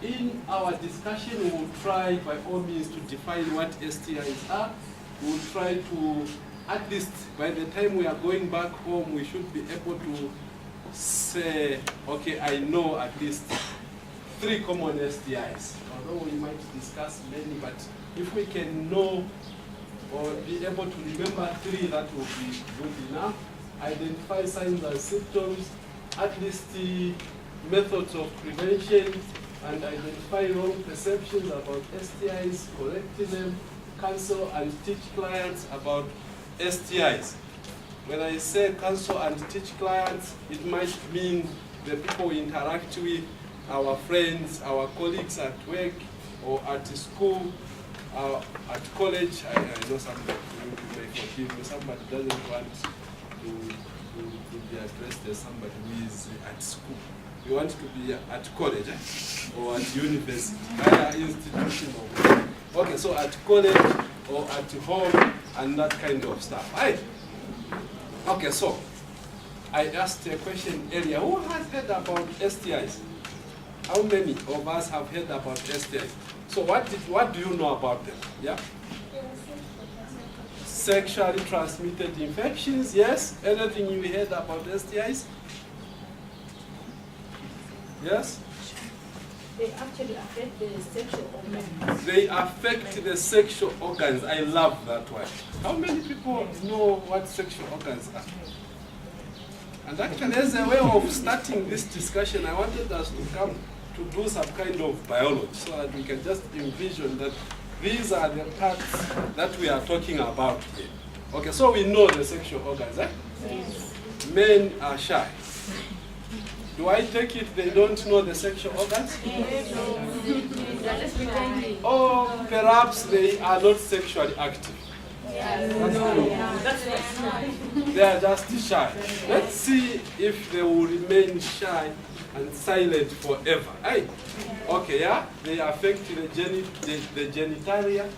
in our discussion, we will try by all means to define what STIs are. We will try to, at least by the time we are going back home, we should be able to say, okay, I know at least 3 common STIs. Although we might discuss many, but if we can know or be able to remember 3, that will be good enough. Identify signs and symptoms, at least the methods of prevention, and identify wrong perceptions about STIs, correcting them, counsel and teach clients about STIs. When I say counsel and teach clients, it might mean the people we interact with, our friends, our colleagues at work or at school, at college. I know somebody, you may forgive me, somebody doesn't want to be addressed as somebody who is at school. You want to be at college or at university, higher institution. Okay, so at college or at home and that kind of stuff. Right? Okay, so I asked a question earlier. Who has heard about STIs? How many of us have heard about STIs? So what do you know about them? Yeah? Sexually transmitted infections, yes? Anything you heard about STIs? Yes? They actually affect the sexual organs. They affect the sexual organs. I love that one. How many people know what sexual organs are? And actually, as a way of starting this discussion, I wanted us to come to do some kind of biology so that we can just envision that these are the parts that we are talking about here. Okay, so we know the sexual organs, eh? Yes. Men are shy. Do I take it they don't know the sexual organs? Yes. Or perhaps they are not sexually active. They are just shy. Let's see if they will remain shy and silent forever. Hey? Okay, yeah? They affect the genitalia.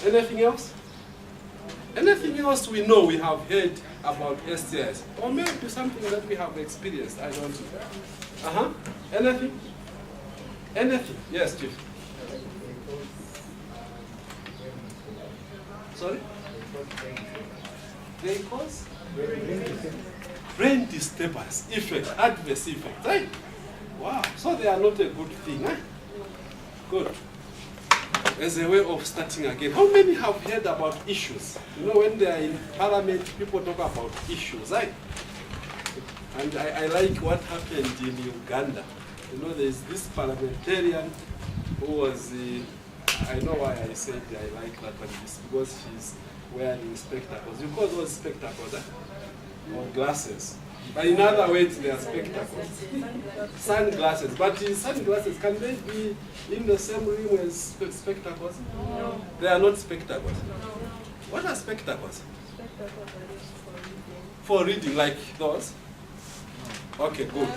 Anything else? Anything else we know we have heard about STIs? Or maybe something that we have experienced, I don't know. Anything? Anything? Yes, Chief. Sorry? They cause? Brain disturbance, effect, adverse effect, right? Wow, so they are not a good thing, eh? Good. As a way of starting again, how many have heard about issues? You know, when they are in parliament, people talk about issues, right? And I like what happened in Uganda. You know, there's this parliamentarian who was, I know why I said I like that one, it's because she's wearing spectacles. You call those spectacles, or glasses. But in other words, they are spectacles. Sunglasses. But in sunglasses, can they be in the same room as spectacles? No. They are not spectacles. No. What are spectacles? Spectacles are used For reading, like those? Okay, good.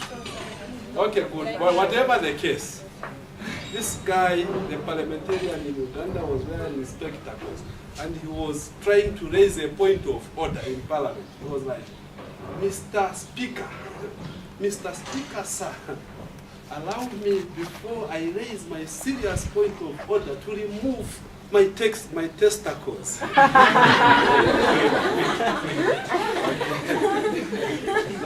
Okay, good. Well, whatever the case, this guy, the parliamentarian in Uganda, was wearing spectacles. And he was trying to raise a point of order in parliament. He was like, Mr. Speaker, sir, allow me, before I raise my serious point of order, to remove my testicles. So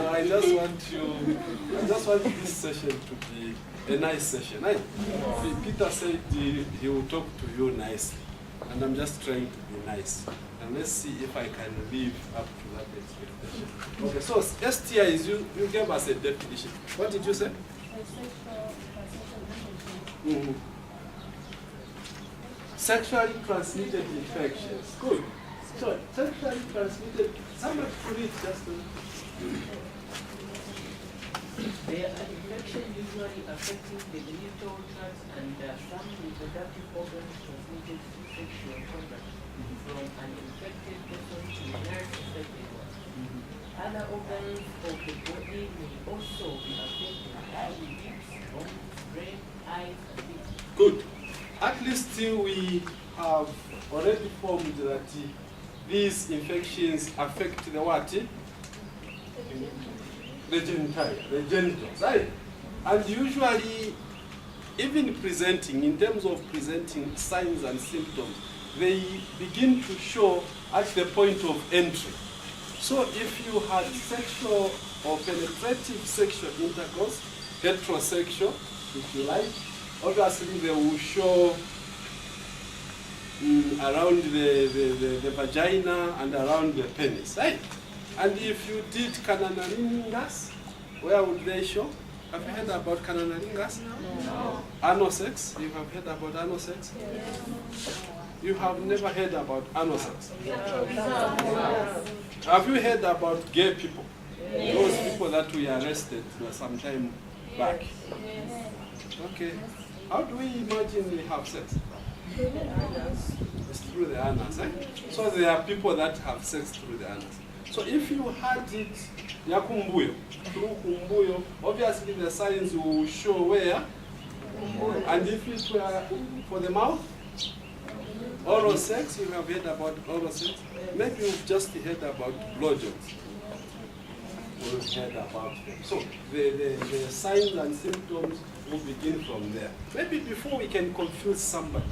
I just want this session to be a nice session. Right? Peter said he will talk to you nicely. And I'm just trying to be nice. And let's see if I can live up to that expectation. Okay, so STIs, you gave us a definition. What did you say? Sexually transmitted infections. Good. So, sexually transmitted, somebody put it just They are infections usually affecting the genital tract and some reproductive organs transmitted through sexual contact from an infected person to a nurse-affected one. Other organs of the body may also be affected by lips, bones, brain, eyes, and lips. Good. At least we have already formed that these infections affect the what? The genitals, right? And usually even presenting, in terms of presenting signs and symptoms, they begin to show at the point of entry. So if you had sexual or penetrative sexual intercourse, heterosexual, if you like, obviously they will show around the vagina and around the penis, right? And if you did canalingus, where would they show? Have you heard about canalingus? No. Anal sex? You have heard about anal sex? Yes. You have never heard about anal sex? No. Have you heard about gay people? Those people that we arrested some time back. Yes. Okay. How do we imagine they have sex? It's through the anus, eh? So there are people that have sex through the anus. So if you had it yakumbuyo, through kumbuyo, obviously the signs will show where. And if it were for the mouth, oral sex, you have heard about oral sex. Maybe you've just heard about blowjobs. We've heard about them. So the signs and symptoms will begin from there. Maybe before we can confuse somebody,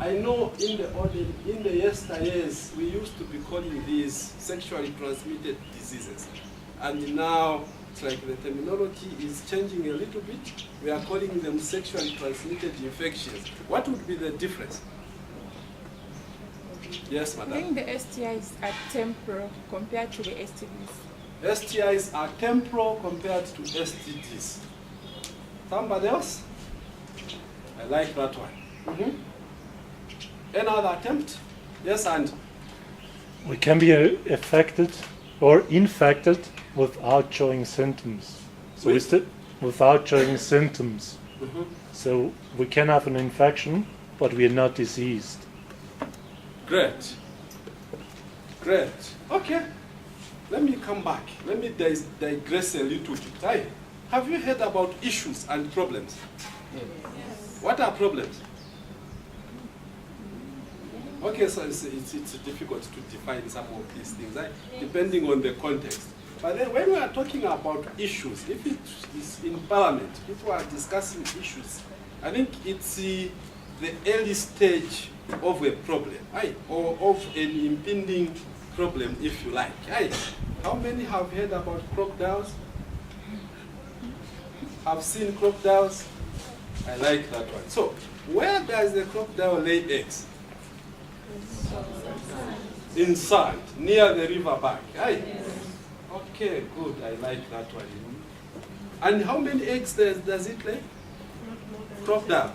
I know in the yesteryears, we used to be calling these sexually transmitted diseases. And now, it's like the terminology is changing a little bit. We are calling them sexually transmitted infections. What would be the difference? Yes, I madam. think the STIs are temporal compared to the STDs. STIs are temporal compared to STDs. Somebody else? I like that one. Any other attempt? Yes, and We can be affected or infected without showing symptoms. So With? without showing symptoms. So we can have an infection, but we are not diseased. Great. Great. Okay. Let me come back. Let me digress a little bit. Hi. Have you heard about issues and problems? Yes. What are problems? Okay, so it's difficult to define some of these things, right? Depending on the context. But then when we are talking about issues, if it is in parliament, people are discussing issues, I think it's the early stage of a problem, right? Or of an impending problem, if you like. Right? How many have heard about crocodiles? Have seen crocodiles? I like that one. So, where does the crocodile lay eggs? In sand, near the river bank. Right? Okay, good. I like that one. And how many eggs does it lay? Crocodile.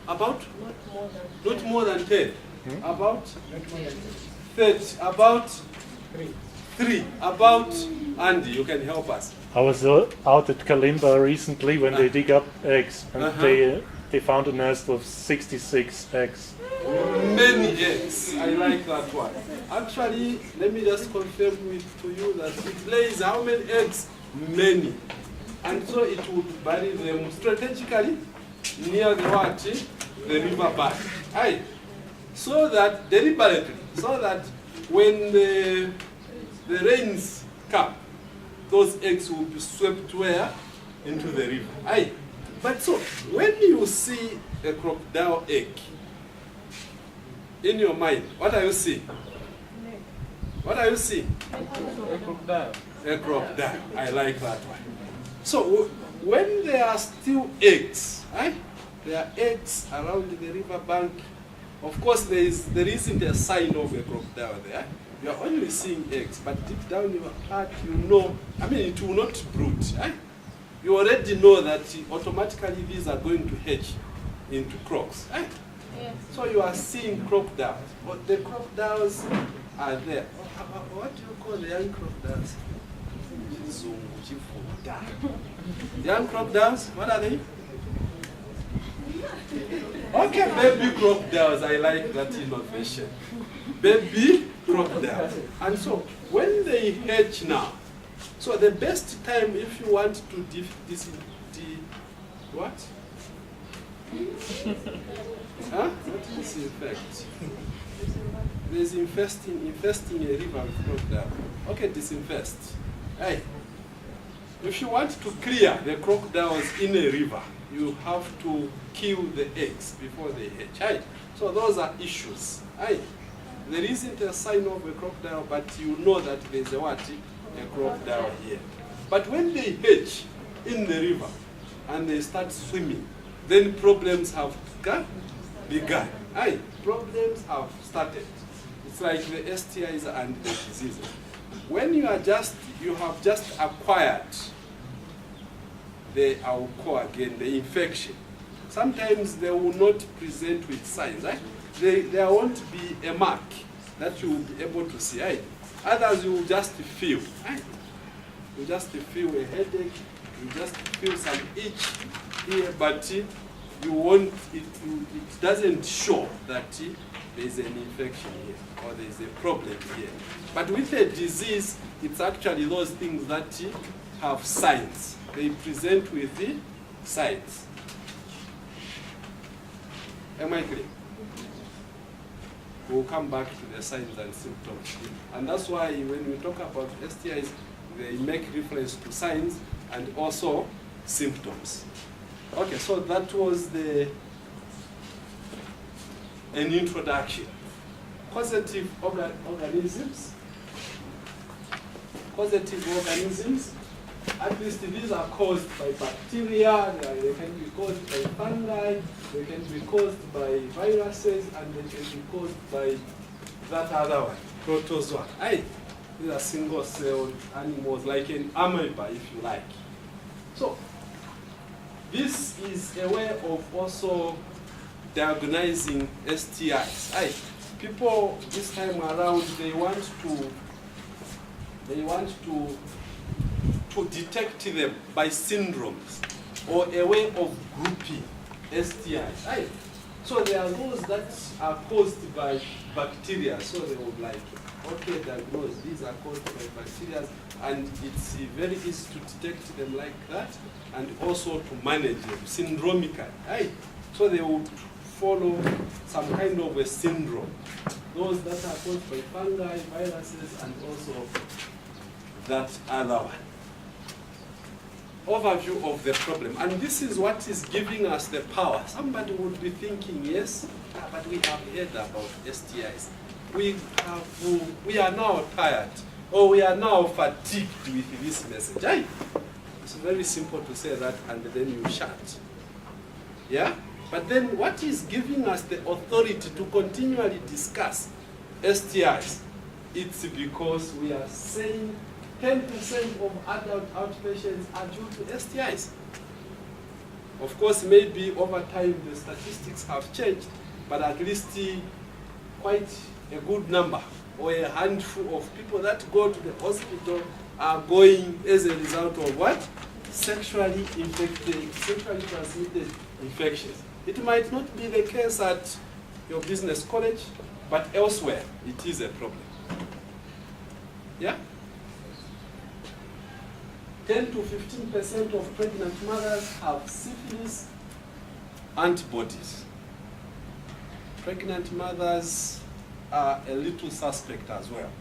About? Not more than 10. About? 30. About? 3. About? Andy, you can help us. I was out at Kalimba recently when they dig up eggs, and they found a nest of 66 eggs. Many eggs. I like that one. Actually, let me just confirm to you that it lays how many eggs? Many. And so it would bury them strategically near the what? The river bank. Aye. So that deliberately, so that when the rains come, those eggs will be swept where? Into the river. Aye. But so when you see a crocodile egg, in your mind, what are you seeing? What are you seeing? A crocodile. A crocodile. I like that one. So when there are still eggs, right? There are eggs around the river bank. Of course, there isn't a sign of a crocodile there. You are only seeing eggs, but deep down in your heart, you know. I mean, it will not brood. Right? You already know that automatically these are going to hatch into crocs. Right? Yes. So you are seeing crocodiles, but the crocodiles are there. What do you call the young crocodiles? Young crocodiles, what are they? Okay, baby crocodiles, I like that innovation. Baby crocodiles. And so, when they hatch now, so the best time if you want to what? Huh? What is infect? There's infesting a river with crocodile. Okay, disinfest. Hey. If you want to clear the crocodiles in a river, you have to kill the eggs before they hatch. Right? So those are issues. Right? There isn't a sign of a crocodile, but you know that there's a what? A crocodile here. But when they hatch in the river and they start swimming, then problems have begun. Right? Problems have started. It's like the STIs and the diseases. When you have just acquired I'll call again the infection, sometimes they will not present with signs. Right? There won't be a mark that you will be able to see. Right? Others you will just feel. Right? You just feel a headache, you just feel some itch here, but you won't. It doesn't show that there's an infection here or there's a problem here. But with a disease, it's actually those things that have signs. They present with the signs. Am I clear? We'll come back to the signs and symptoms. And that's why when we talk about STIs, they make reference to signs and also symptoms. Okay, so that was an introduction. Causative organisms. Causative organisms, at least these are caused by bacteria, they can be caused by fungi, they can be caused by viruses, and they can be caused by that other one, protozoa. These are single-celled animals, like an amoeba, if you like. So, this is a way of also diagnosing STIs. People this time around, they want to detect them by syndromes or a way of grouping STIs. So there are those that are caused by bacteria. So they would like, okay, diagnose, these are caused by bacteria, and it's very easy to detect them like that, and also to manage them syndromically. So they would follow some kind of a syndrome. Those that are caused by fungi, viruses, and also that other one. Overview of the problem. And this is what is giving us the power. Somebody would be thinking, yes, but we have heard about STIs. We are now tired, or we are now fatigued with this message. It's very simple to say that, and then you shut. Yeah? But then what is giving us the authority to continually discuss STIs? It's because we are saying 10% of adult outpatients are due to STIs. Of course, maybe over time the statistics have changed, but at least quite a good number or a handful of people that go to the hospital are going as a result of what? Sexually transmitted infections. It might not be the case at your business college, but elsewhere it is a problem. Yeah? 10 to 15% of pregnant mothers have syphilis antibodies. Pregnant mothers are a little suspect as well.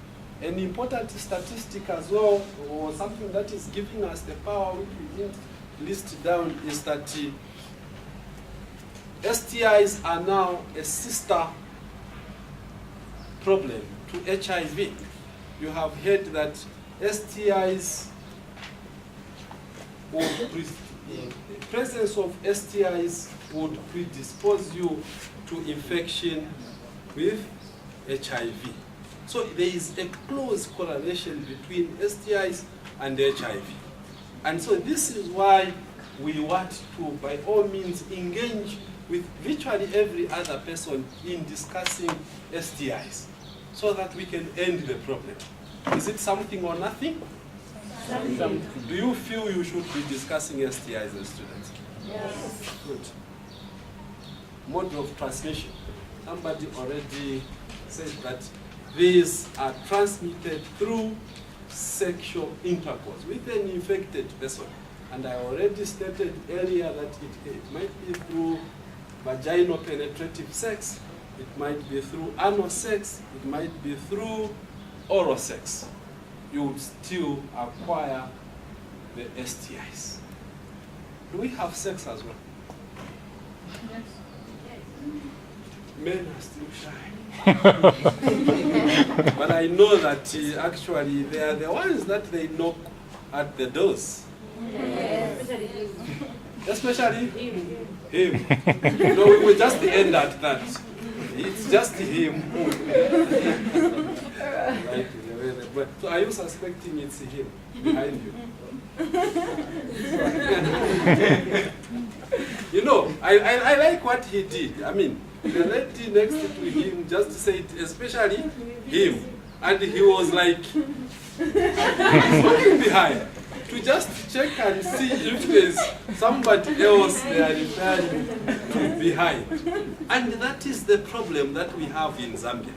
An important statistic as well, or something that is giving us the power which we didn't list down, is that STIs are now a sister problem to HIV. You have heard that STIs, the presence of STIs would predispose you to infection with HIV. So there is a close correlation between STIs and HIV. And so this is why we want to, by all means, engage with virtually every other person in discussing STIs so that we can end the problem. Is it something or nothing? Something. Do you feel you should be discussing STIs as students? Yes. Good. Mode of transmission. Somebody already said that these are transmitted through sexual intercourse with an infected person. And I already stated earlier that it might be through vaginal penetrative sex, it might be through anal sex, it might be through oral sex. You would still acquire the STIs. Do we have sex as well? Men are still shy. But I know that actually they are the ones that they knock at the doors. Especially him. No, we will just end at that. It's just him. Right. So are you suspecting it's him behind you? You know, I like what he did. I mean, the lady next to him just said, especially him. And he was like, looking behind to just check and see if there's somebody else they are referring to behind. And that is the problem that we have in Zambia.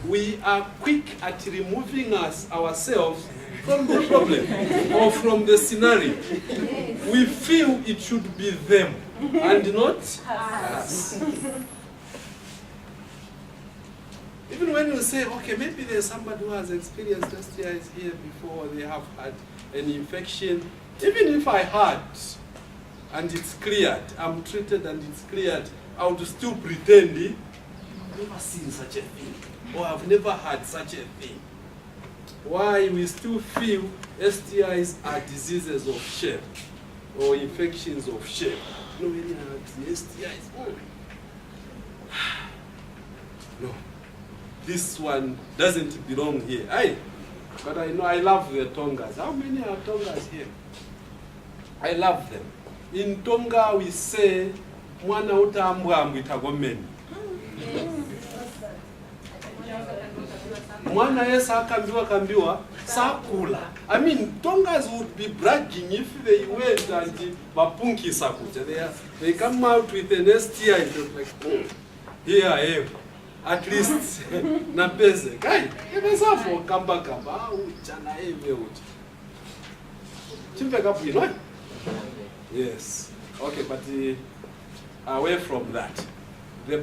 We are quick at removing ourselves from the problem or from the scenario. We feel it should be them and not us. Even when you say, okay, maybe there's somebody who has experienced STIs here before, they have had an infection. Even if I had and it's cleared, I'm treated and it's cleared, I would still pretend I've never seen such a thing, or I've never had such a thing. Why we still feel STIs are diseases of shame or infections of shame. No, when you have the STIs, no, this one doesn't belong here. But I know I love the Tongas. How many are Tongas here? I love them. In Tonga we say, mwana utambwa mwitagomeni. Mwana yesa akambiwa sakula. I mean, Tongas would be bragging if they went and bapunki sakucha. They come out with an STI and they're like, here I am. At least na pese. Kai, ebesa for kamba. Uchana eme uchi. Chimpe kapu ino? Yes. Okay, but away from that. The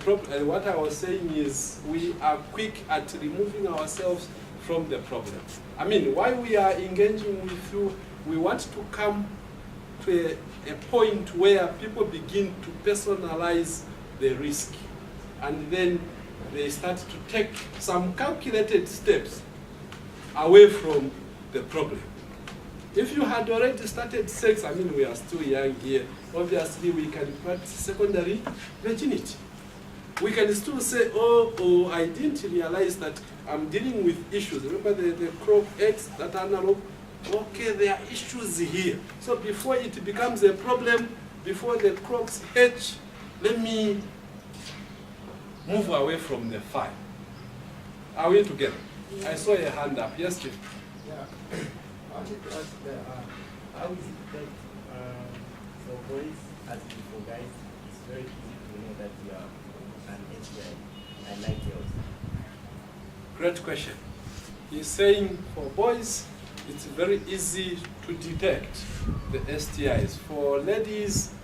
what I was saying is we are quick at removing ourselves from the problem. I mean, while we are engaging with you, we want to come to a point where people begin to personalize the risk. And then they start to take some calculated steps away from the problem. If you had already started sex, I mean, we are still young here, obviously we can practice secondary virginity. We can still say, oh, I didn't realize that I'm dealing with issues. Remember the crop eggs that are analog? Okay, there are issues here. So before it becomes a problem, before the crops hatch, let me move away from the fire. Are we together? Yeah. I saw a hand up. Yes, Chief. Yeah. I wanted to ask how is it that for boys as for guys, it's very easy to know that you are an STI and like girls? Great question. He's saying for boys, it's very easy to detect the STIs. For ladies,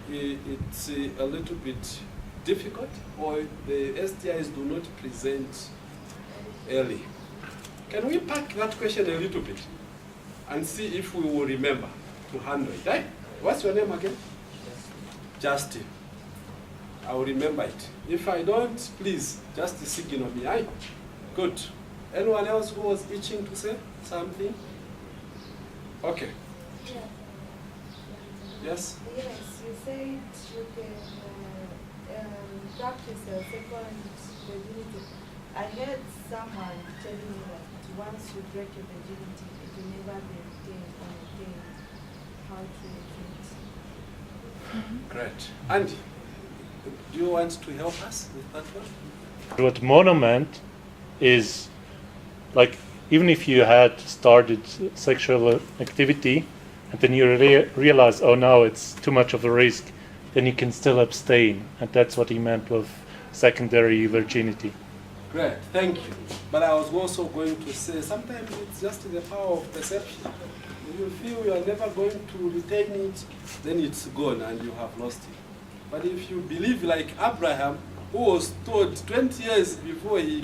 it's a little bit difficult, or the STIs do not present early. Can we pack that question a little bit and see if we will remember to handle it? Eh? What's your name again? Justin. I will remember it. If I don't, please just signal me. Aye? Good. Anyone else who was itching to say something? Okay. Yeah. Yes? Yes, you said you can practice a second virginity. I heard someone telling me that once you break your virginity, it will never be retained or maintained. How to treat. Great. Andy, do you want to help us with that one? What Moono meant is, like, even if you had started sexual activity and then you realize, oh no, it's too much of a risk, then you can still abstain. And that's what he meant with secondary virginity. Great, thank you. But I was also going to say, sometimes it's just the power of perception. If you feel you are never going to retain it, then it's gone and you have lost it. But if you believe like Abraham, who was told 20 years before he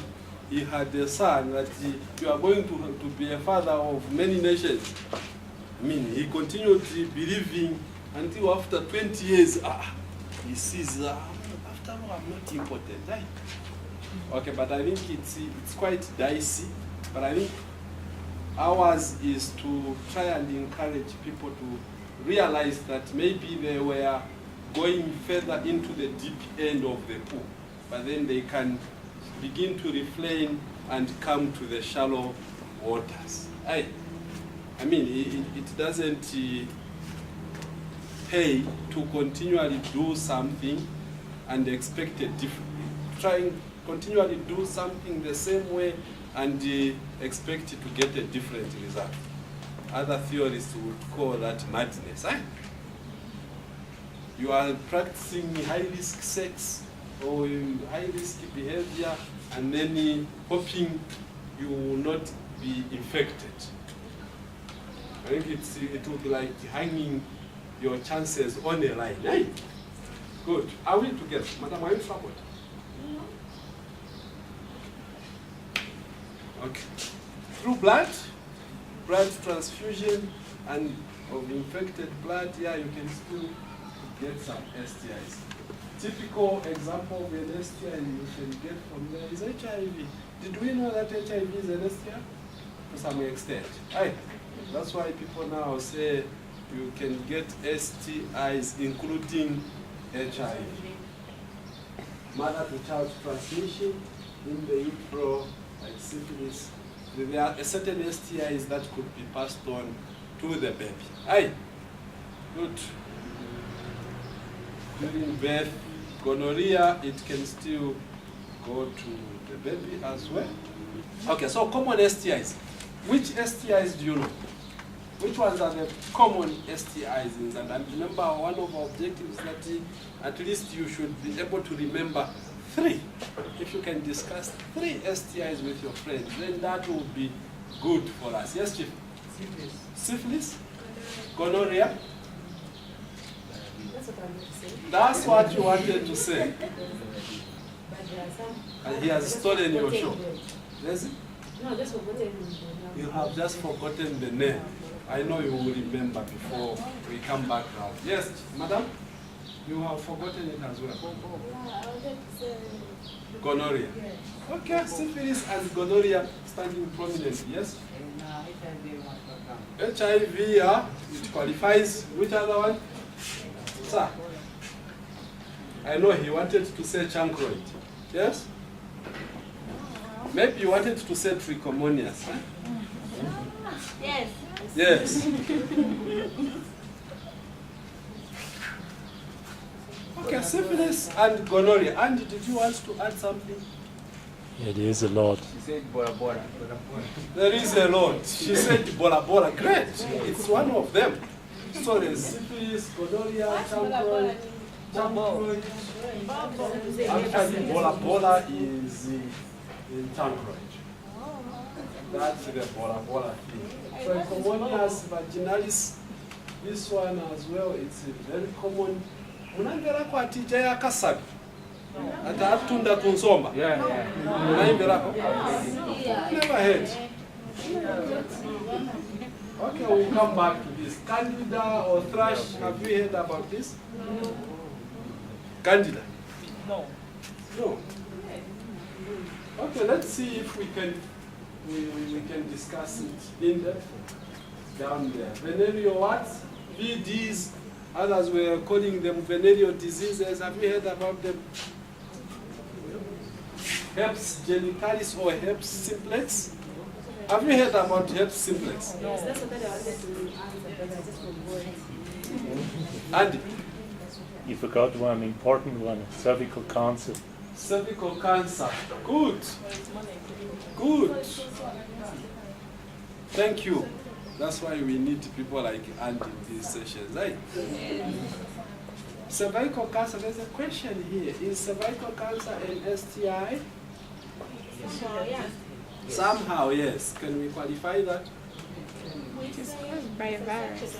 had a son that you are going to be a father of many nations, I mean, he continued believing until after 20 years, he sees, after all, I'm not important. Right? Okay, but I think it's quite dicey. But I think ours is to try and encourage people to realize that maybe they were going further into the deep end of the pool, but then they can begin to refrain and come to the shallow waters. I mean, it doesn't pay to continually do something and expect a different. Trying continually do something the same way and expect to get a different result. Other theorists would call that madness. You are practicing high-risk sex or high-risk behavior and then hoping you will not be infected. I think it would be like hanging your chances on a line. Hey? Good. Are we together? Madam, are you troubled? Okay. Through blood transfusion and of infected blood, yeah, you can still get some STIs. Typical example of an STI you can get from there is HIV. Did we know that HIV is an STI? To some extent. Right. That's why people now say you can get STIs including HIV. Mother-to-child transmission in the utero, like syphilis. There are certain STIs that could be passed on to the baby. Aye. Good. During birth, gonorrhea, it can still go to the baby as well. Okay, so common STIs. Which STIs do you know? Which ones are the common STIs in that? And remember, one of our objectives is that at least you should be able to remember 3. If you can discuss 3 STIs with your friends, then that will be good for us. Yes, Chief? Syphilis. Syphilis? Gonorrhea? That's what I wanted to say. That's what you wanted to say. But there are some. And he has stolen your show. Yes? No, just forgotten. You have just forgotten the name. I know you will remember before we come back now. Yes, madam? You have forgotten it as well. Yeah, I wanted to say. Gonorrhea. Yeah. Okay, syphilis and gonorrhea standing prominently, yes? HIV, yeah, it qualifies. Which other one? Sir? I know he wanted to say chancroid. Yes? Maybe you wanted to say trichomonias. Huh? Yes. Yes. Okay, syphilis and gonorrhea. Andy, did you want to add something? It is a lot. She said Bora Bora. There is a lot. She said Bora Bora. Great. It's one of them. So there's syphilis, gonorrhea, chancroid. Actually, Bora Bora is in chancroid. That's the Bora Bora thing. So Trichomonias vaginalis, this one as well, it's very common. Munambera kwa tija ya kasabi. Ata atunda kunsomba. Yeah. Munambera ko? Never heard. Okay, we'll come back to this. Candida or thrush, have you heard about this? No. Candida? No. No. Okay, let's see if we can discuss it in depth down there. Venereal what? VDs, others were calling them venereal diseases. Have you heard about them? Herpes genitalis or herpes simplex? Have you heard about herpes simplex? Yes, that's what I wanted to answer, but I just forgot. Andy? You forgot one important one, cervical cancer. Cervical cancer. Good. Good. Thank you. That's why we need people like Andy in these sessions, right? Cervical cancer, there's a question here. Is cervical cancer an STI? So, yeah. Somehow, yes. Can we qualify that? It is caused by a virus.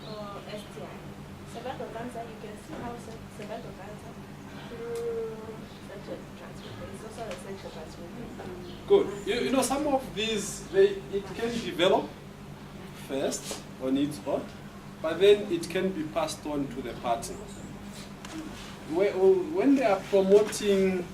Or STI. Cervical cancer, you can see how cervical cancer through sexual transmission. It's also a sexual transmission. Good. You know, some of these, it can develop first on its own, but then it can be passed on to the partner. When they are promoting,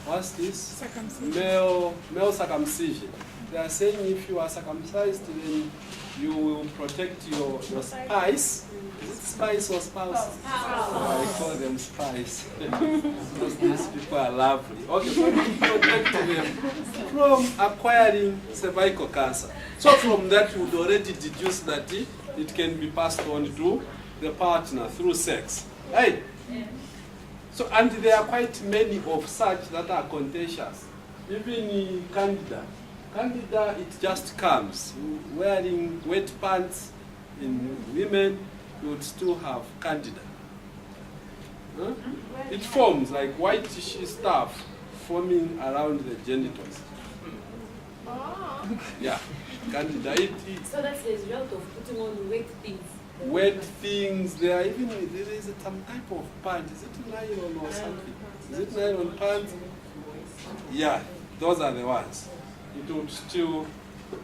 what's this? Circumcision. Male circumcision. They are saying if you are circumcised, then you will protect your spice. Is it spice or spouse? I call them spice. Because these people are lovely. Okay, so you protect them from acquiring cervical cancer. So from that, you would already deduce that it can be passed on to the partner through sex. Hey. So, and there are quite many of such that are contagious. Even Candida. Candida, it just comes. Wearing wet pants in women, you would still have Candida. Huh? It forms like whitish stuff forming around the genitals. Yeah, Candida. So that's the result of putting on wet things. Wet things, there is some type of pant. Is it nylon or something? Is it nylon pants? Yeah, those are the ones. It would still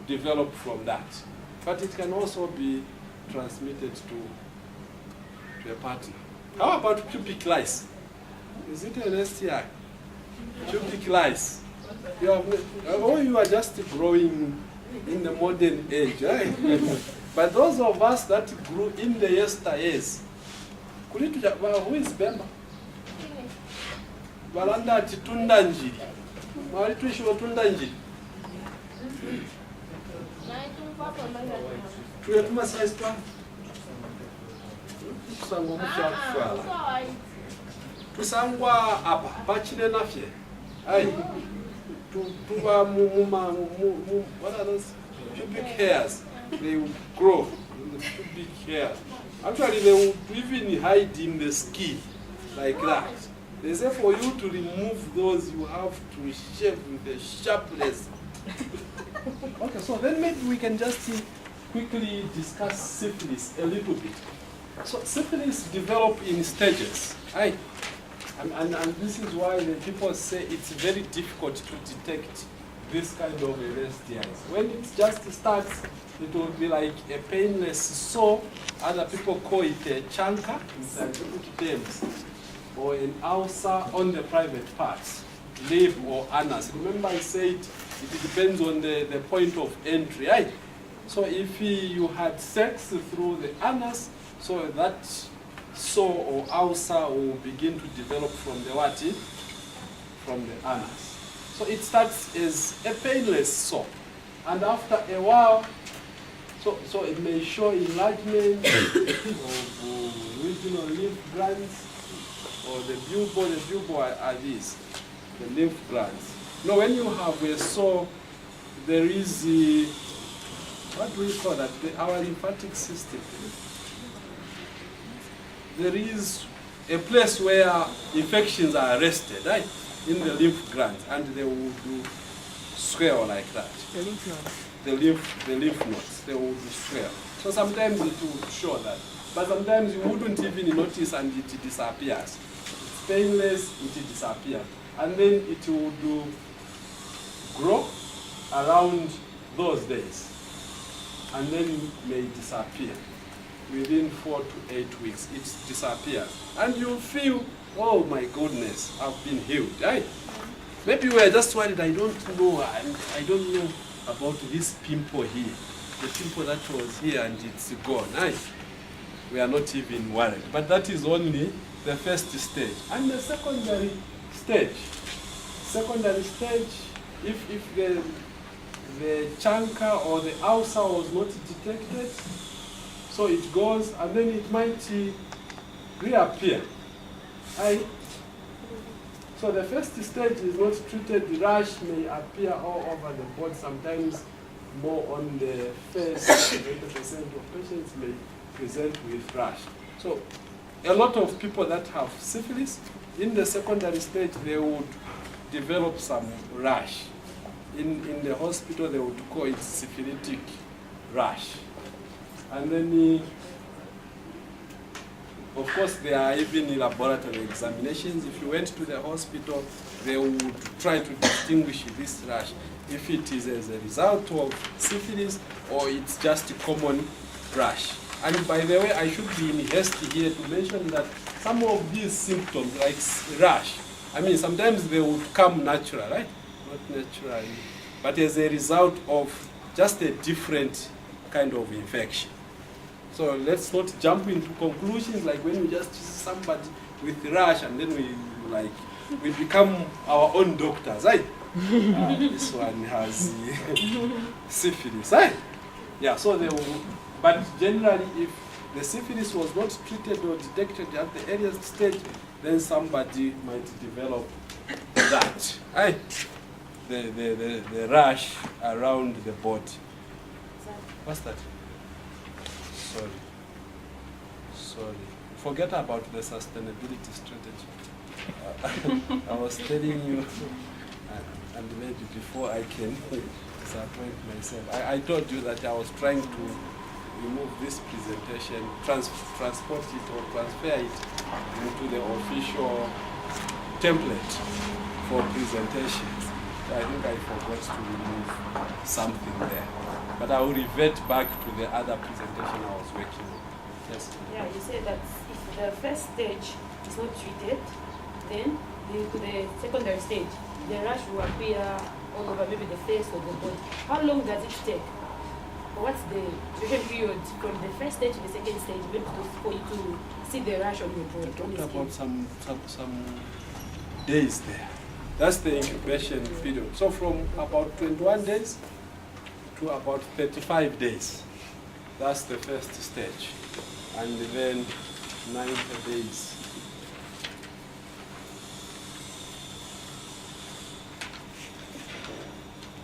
develop from that. But it can also be transmitted to a partner. How about pubic lice? Is it an STI? Pubic lice. You are just growing in the modern age, right? But those of us that grew in the yesteryears, who is Bemba? Balanda ati tunda njiri. Mwali tuishiwa tunda njiri. Tuyatuma size twa. Tusangwa kushafwa. Tusangwa apa pachile nafye. Ai. Tuba what are those pubic hairs? They will grow in the pubic hair. Actually, they will even hide in the skin like that. They say for you to remove those, you have to shave with a sharpness. Okay, so then maybe we can just quickly discuss syphilis a little bit. So syphilis develop in stages, right? And this is why the people say it's very difficult to detect this kind of STIs. When it just starts, it will be like a painless sore. Other people call it a chancre in scientific terms, or an ulcer on the private parts, lip or anus. Remember I said it depends on the point of entry, right? So if you had sex through the anus, so that sore or ulcer will begin to develop from the what? From the anus. So it starts as a painless sore. And after a while, so it may show enlargement of regional lymph glands or the bulbo. The bulbo are these, the lymph glands. Now when you have a sore, there is what do we call that? Our lymphatic system. There is a place where infections are arrested, right? In the lymph glands, and they will do swell like that. The lymph nodes. The lymph nodes, they will do swell. So sometimes it will show that. But sometimes you wouldn't even notice and it disappears. It's painless, it disappears. And then it will do grow around those days. And then it may disappear. Within 4 to 8 weeks, it disappears. And you feel, oh my goodness, I've been healed, right? Maybe we are just worried, I don't know about this pimple here. The pimple that was here and it's gone, right? We are not even worried. But that is only the first stage. And the secondary stage, if the chancre or the ulcer was not detected, so it goes and then it might reappear. So the first stage is not treated. The rash may appear all over the body, sometimes more on the face. 80% of patients may present with rash. So a lot of people that have syphilis, in the secondary stage, they would develop some rash. In the hospital, they would call it syphilitic rash. And then Of course, there are even laboratory examinations. If you went to the hospital, they would try to distinguish this rash, if it is as a result of syphilis or it's just a common rash. And by the way, I should be in haste here to mention that some of these symptoms, like rash, I mean, sometimes they would come natural, right? Not naturally, but as a result of just a different kind of infection. So let's not jump into conclusions like when we just see somebody with rash and then we become our own doctors, right? This one has syphilis, right? Yeah, so they will, but generally if the syphilis was not treated or detected at the earliest stage, then somebody might develop that, right? The rash around the body. What's that? Sorry. Forget about the sustainability strategy. I was telling you, and maybe before I can disappoint myself, I told you that I was trying to remove this presentation, transport it or transfer it into the official template for presentations. I think I forgot to remove something there. But I will revert back to the other presentation I was working on. Yes? Yeah, you said that if the first stage is not treated, then the secondary stage, the rash will appear all over maybe the face or the body. How long does it take? What's the duration period from the first stage to the second stage for you to see the rash on your body? Talked about some days there. That's the incubation period. So from about 21 days to about 35 days. That's the first stage. And then 90 days.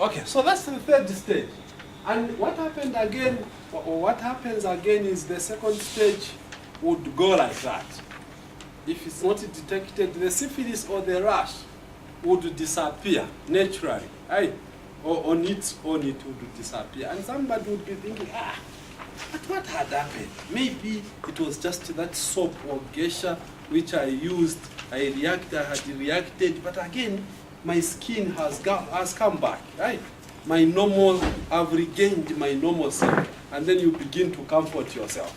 Okay, so that's the third stage. And what happened again, or what happens again is the second stage would go like that. If it's not detected, the syphilis or the rash would disappear naturally, right? Or on its own it would disappear. And somebody would be thinking, but what had happened? Maybe it was just that soap or geisha which I used, I had reacted, but again, my skin has come back, right? My normal, I've regained my normal self. And then you begin to comfort yourself,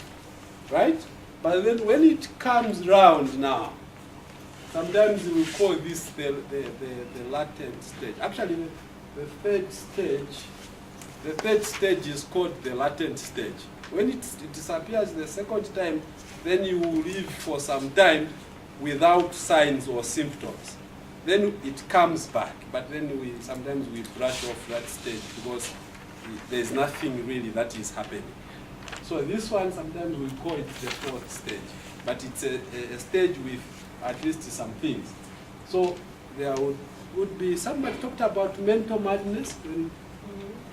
right? But then when it comes round now, sometimes we call this the latent stage. Actually, the third stage is called the latent stage. When it disappears the second time, then you will live for some time without signs or symptoms. Then it comes back, but then sometimes we brush off that stage because there's nothing really that is happening. So this one, sometimes we call it the fourth stage, but it's a stage with at least some things. So there would be, somebody talked about mental madness,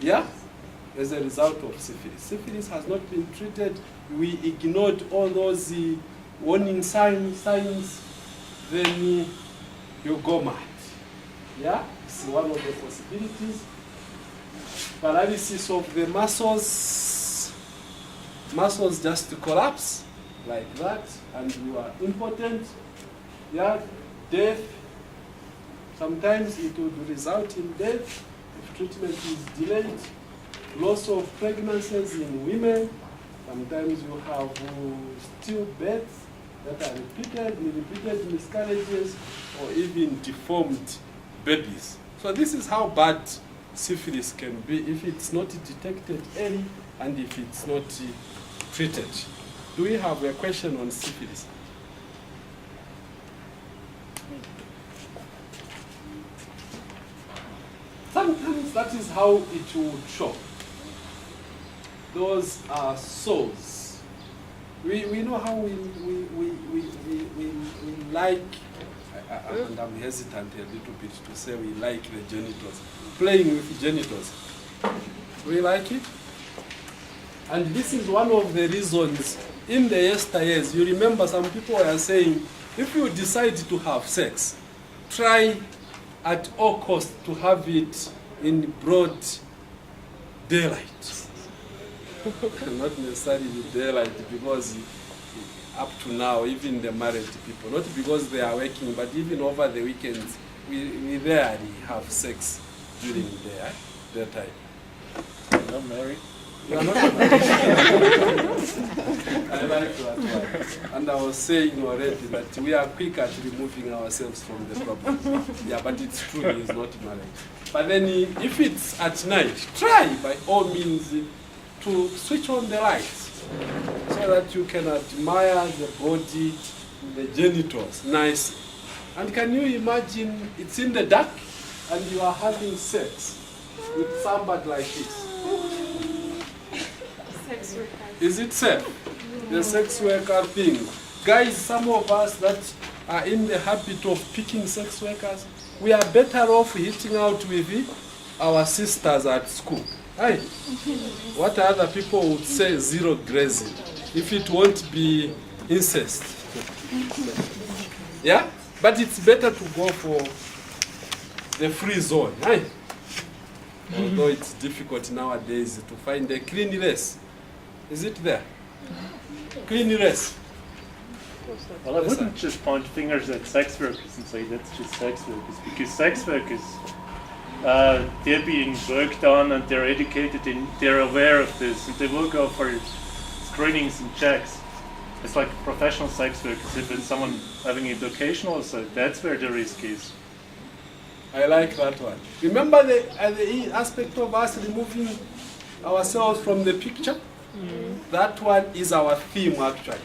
yeah? As a result of syphilis. Syphilis has not been treated. We ignored all those warning signs, then you go mad. Yeah? It's one of the possibilities. Paralysis of the muscles just collapse like that, and you are impotent. Yeah? Death. Sometimes it would result in death if treatment is delayed. Loss of pregnancies in women. Sometimes you have stillbirths that are repeated miscarriages, or even deformed babies. So this is how bad syphilis can be if it's not detected early and if it's not treated. Do we have a question on syphilis? Sometimes that is how it would show. Those are sores. We know how we like, and I'm hesitant a little bit to say we like the genitals, playing with the genitals. We like it? And this is one of the reasons in the STIs, you remember some people were saying, if you decide to have sex, try at all costs to have it in broad daylight. Not necessarily daylight, because up to now, even the married people, not because they are working, but even over the weekends, we rarely have sex during their time. I'm not married. You are not married. I like that one. And I was saying already that we are quick at removing ourselves from the problem. Yeah, but it's true, he is not married. But then if it's at night, try by all means to switch on the lights so that you can admire the body, the genitals nicely. And can you imagine it's in the dark and you are having sex with somebody like this? Sex workers. Is it safe? The sex worker thing. Guys, some of us that are in the habit of picking sex workers, we are better off hitting out with our sisters at school. Aye. What other people would say, zero grazing, if it won't be incest. Yeah? But it's better to go for the free zone. Aye. Although it's difficult nowadays to find a clean race. Is it there? Clean race. Well, I wouldn't just point fingers at sex workers and say that's just sex workers, because sex workers, they're being worked on and they're educated and they're aware of this and they will go for screenings and checks. It's like professional sex workers. If it's someone having educational, so that's where the risk is. I like that one. Remember the aspect of us removing ourselves from the picture? That one is our theme actually.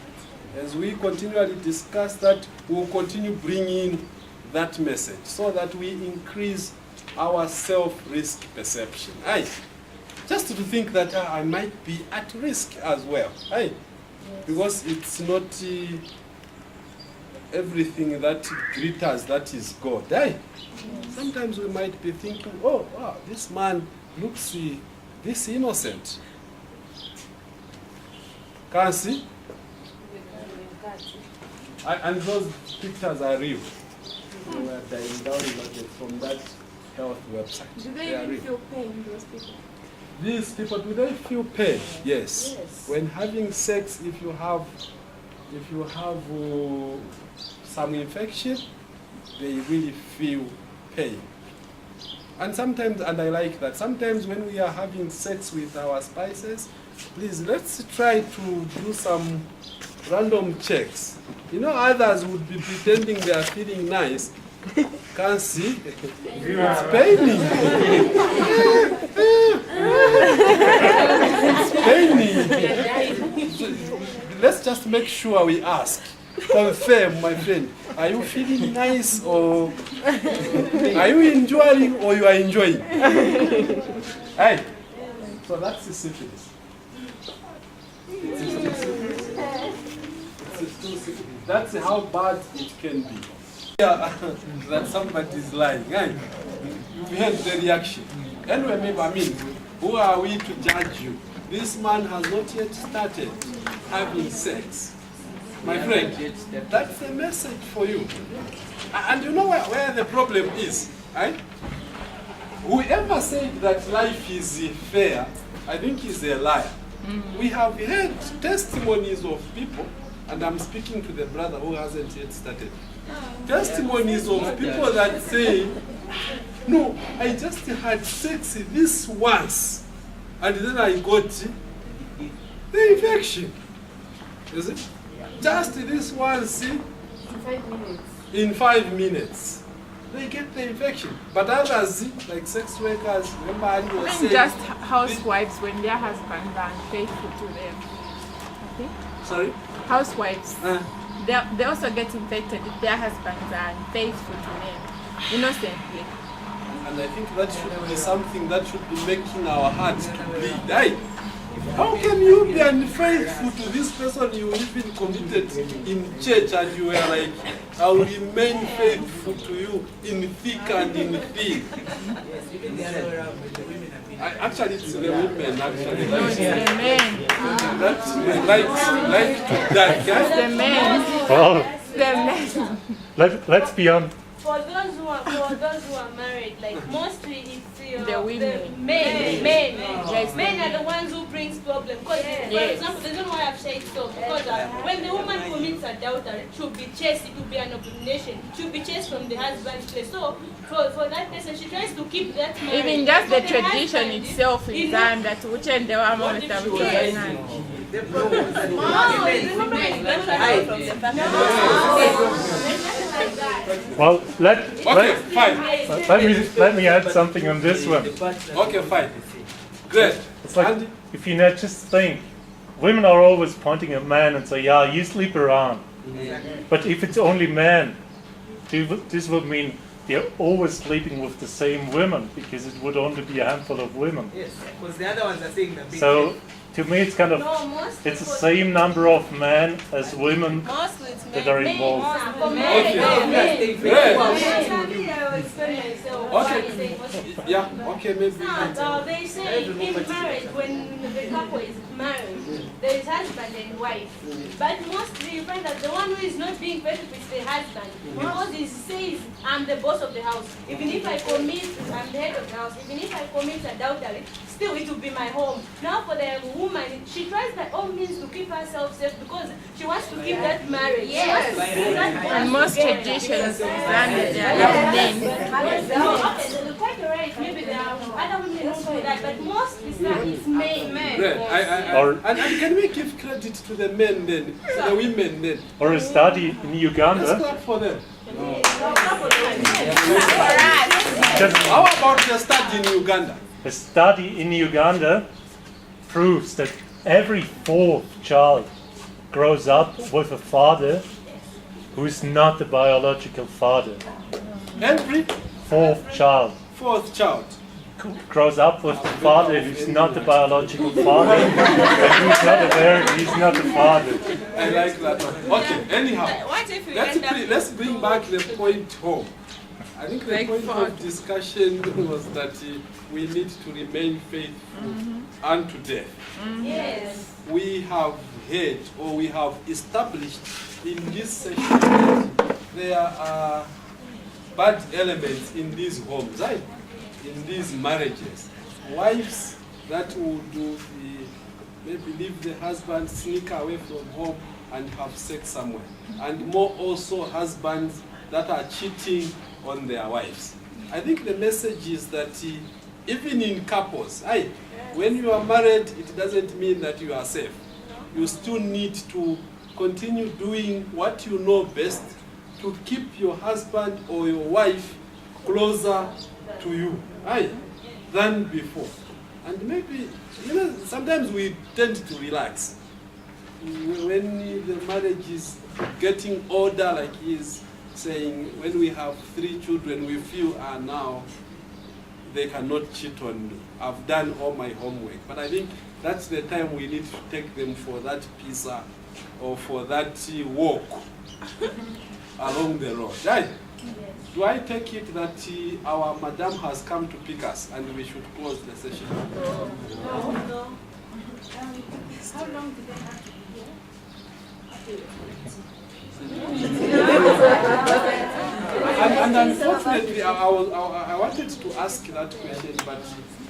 As we continually discuss that, we'll continue bringing that message so that we increase our self-risk perception. Aye. Just to think that I might be at risk as well. Aye. Because it's not everything that glitters that is God. Aye. Sometimes we might be thinking, oh, wow, this man looks this innocent. Can't see? And those pictures are real. They were downloaded from that health website. Do they They are even real. feel pain, those people? These people, do they feel pain? Yes. When having sex, if you have some infection, they really feel pain. And sometimes, and I like that, sometimes when we are having sex with our spouses, please, let's try to do some random checks. You know, others would be pretending they are feeling nice. Can't see. It's paining. It's paining. Let's just make sure we ask. Confirm, my friend. Are you feeling nice or are you enjoying or you are enjoying? Hey. So that's the syphilis. That's how bad it can be. Yeah, that somebody is lying. Right? You've heard the reaction. Anyway, maybe, I mean, who are we to judge you? This man has not yet started having sex. My friend, that's the message for you. And you know where the problem is, right? Whoever said that life is fair, I think is a liar. We have heard testimonies of people, and I'm speaking to the brother who hasn't yet started. Testimonies of people that say, no, I just had sex this once, and then I got the infection. Is it? Just this once, In 5 minutes. in 5 minutes, they get the infection. But others, like sex workers, remember Andy was saying... Just housewives when their husbands are unfaithful to them. Okay? Sorry? Housewives, they also get infected if their husbands are unfaithful to them, innocently. And I think that should be something that should be making our hearts to bleed. Aye. How can you be unfaithful to this person you even committed in church and you were like, I will remain faithful to you in thick and in thin? Actually, it's the women, actually. No, it's the men. Like to die. It's the men. Well, It's the men. let's be on. For those who are married, like mostly it's The women. Men. Yes. Men are the ones who brings problem. Because, for example, the reason why I've said so, because when the woman commits adultery, it should be chased, it will be an abomination. It should be chased from the husband's place. So, for that person, she tries to keep that marriage. Even just the But tradition itself is time that which end the woman with The problem is that Well, Okay, fine. let me add something on this one. Okay, fine. Great. It's like, And if you know, just think, women are always pointing at men and say, yeah, you sleep around. But if it's only men, this would mean they're always sleeping with the same women, because it would only be a handful of women. yes, because the other ones are saying the big So, to me, it's kind of, No, most it's the people- same number of men as women Mostly it's that are involved. Okay, yeah, okay, maybe. They say in marriage, when the couple is married, there is husband and wife. But mostly you find that the one who is not being faithful is the husband. Because he says, I'm the boss of the house. Even if I commit, I'm the head of the house. Even if I commit adultery, still it will be my home. Now for the woman, she tries by all means to keep herself safe because she wants to keep that marriage. Yes. She wants to keep that And most together. traditions run there are men. No, okay, so quite right. Maybe there are other women who do that, but most is men. Great. Or- And can we give credit to the men then, to the women then? Or a study in Let's Uganda, clap for them. just How about the study in Uganda? a study in Uganda proves that every fourth child grows up with a father who is not the biological father. Every Fourth child fourth child. grows up with the father who's not the biological father, and who's not aware he's not the father. I like that one. Okay, anyhow, What if we end up... let's bring back the point home. I think the Like point what? of discussion was that we need to remain faithful unto death. Yes. We have heard or we have established in this session that there are bad elements in these homes, right? In these marriages. Wives that would do maybe leave the husband, sneak away from home and have sex somewhere. And more also husbands that are cheating on their wives. I think the message is that even in couples, when you are married, it doesn't mean that you are safe. You still need to continue doing what you know best to keep your husband or your wife closer to you than before. And maybe, sometimes we tend to relax. When the marriage is getting older, like he's saying, when we have 3 children, we feel, now they cannot cheat on me. I've done all my homework. But I think that's the time we need to take them for that pizza or for that walk along the road. Right? Do I take it that our madam has come to pick us and we should close the session? No. How long do they have to be here? And unfortunately, I wanted to ask that question, but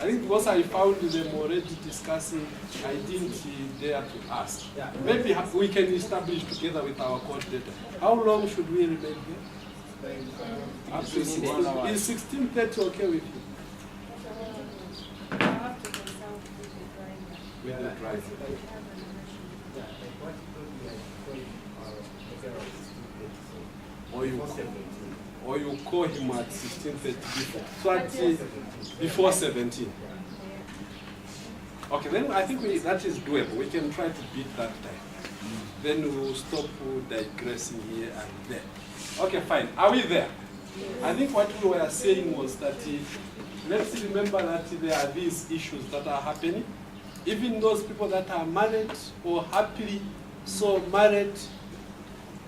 I think because I found them already discussing, I didn't dare to ask. Maybe we can establish together with our coordinator. How long should we remain here? Up to 16. Is 16:30 okay with you? I have to consult with the driver. With the driver. Or you call him at 16:30 before. So at before 17. Okay, then I think that is doable. We can try to beat that time. Then we will stop digressing here and there. Okay, fine. Are we there? I think what we were saying was that let's remember that there are these issues that are happening. Even those people that are married or happily so married,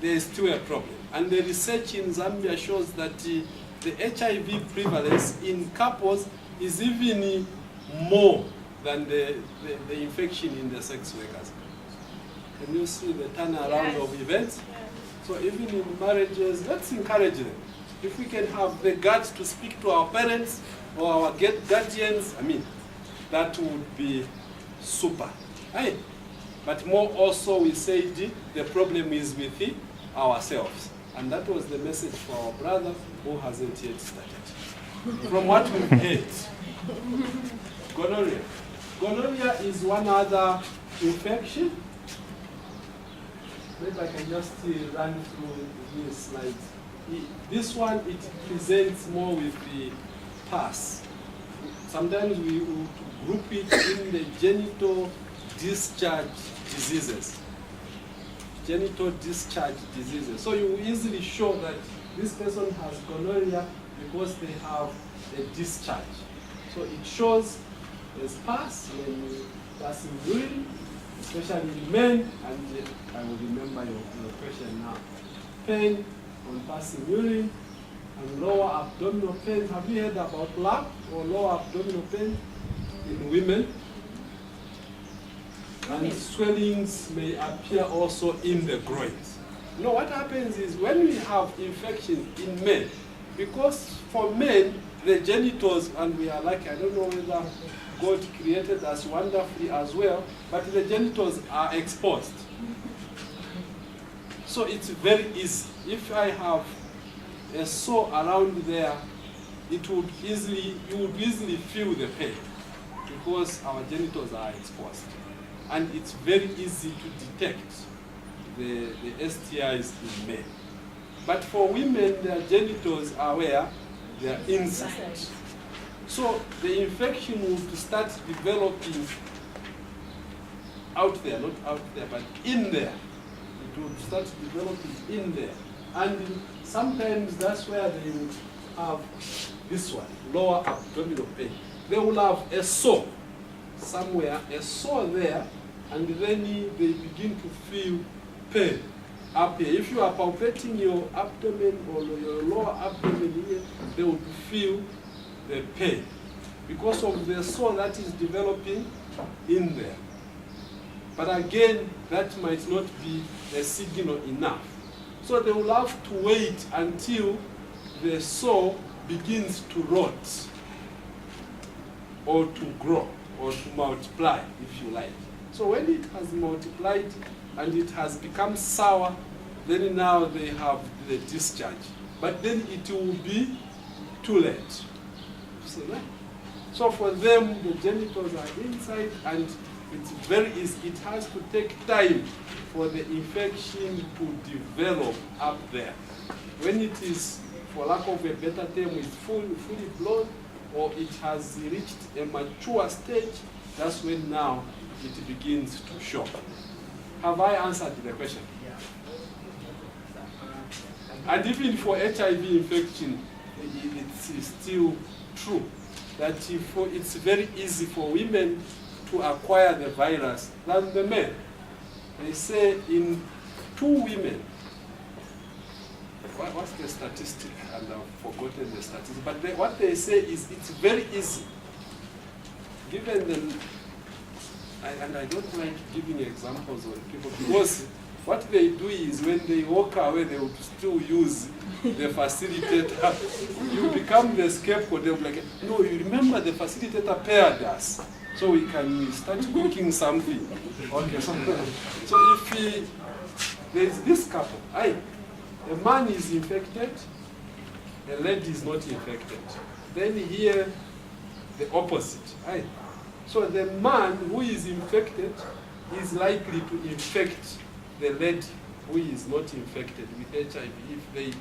there is still a problem. And the research in Zambia shows that the HIV prevalence in couples is even more than the infection in the sex workers. Can you see the turnaround of events? So even in marriages, let's encourage them. if we can have the guts to speak to our parents or our guardians, I mean, that would be super. Right? But more also, we said the problem is with ourselves. And that was the message for our brother who hasn't yet started. From what we've heard, gonorrhea. Gonorrhea is one other infection. Maybe I can just run through these slides. This one, it presents more with the pus. Sometimes we would group it in the genital discharge diseases. Genital discharge diseases. So you easily show that this person has gonorrhea because they have a discharge. So it shows as pus when you pass in urine, especially in men, and I will remember your question now. Pain on passing urine and lower abdominal pain. Have you heard about lap or lower abdominal pain in women? And swellings may appear also in the groins. You know what happens is when we have infection in men, because for men, the genitals, and we are lucky, I don't know whether God created us wonderfully as well, but the genitals are exposed. So it's very easy. If I have a sore around there, you would easily feel the pain because our genitals are exposed. And it's very easy to detect the STIs in men. But for women, their genitals are where? They are inside. So the infection will start developing out there, not out there, but in there. It will start developing in there. And sometimes that's where they will have this one, lower abdominal pain. They will have a sore somewhere, a sore there, and then they begin to feel pain up here. If you are palpating your abdomen or your lower abdomen here, they will feel the pain because of the sore that is developing in there. But again, that might not be a signal enough. So they will have to wait until the sore begins to rot or to grow or to multiply, if you like. So when it has multiplied and it has become sour, then now they have the discharge. But then it will be too late. See that? So for them, the genitals are inside and it's very easy. It has to take time for the infection to develop up there. When it is, for lack of a better term, it's fully blown or it has reached a mature stage, that's when now it begins to show. Have I answered the question? And even for HIV infection, it's still true that it's very easy for women to acquire the virus than the men. They say in 2 women, what's the statistic? And I've forgotten the statistic. But what they say is it's very easy. Given them, and I don't like giving examples on people because what they do is when they walk away, they will still use the facilitator. You become the scapegoat. They'll be like, no, you remember the facilitator paired us, so we can start cooking something. Okay, so if there's this couple, a man is infected, a lady is not infected. Then here, the opposite. So the man who is infected is likely to infect the lady who is not infected with HIV if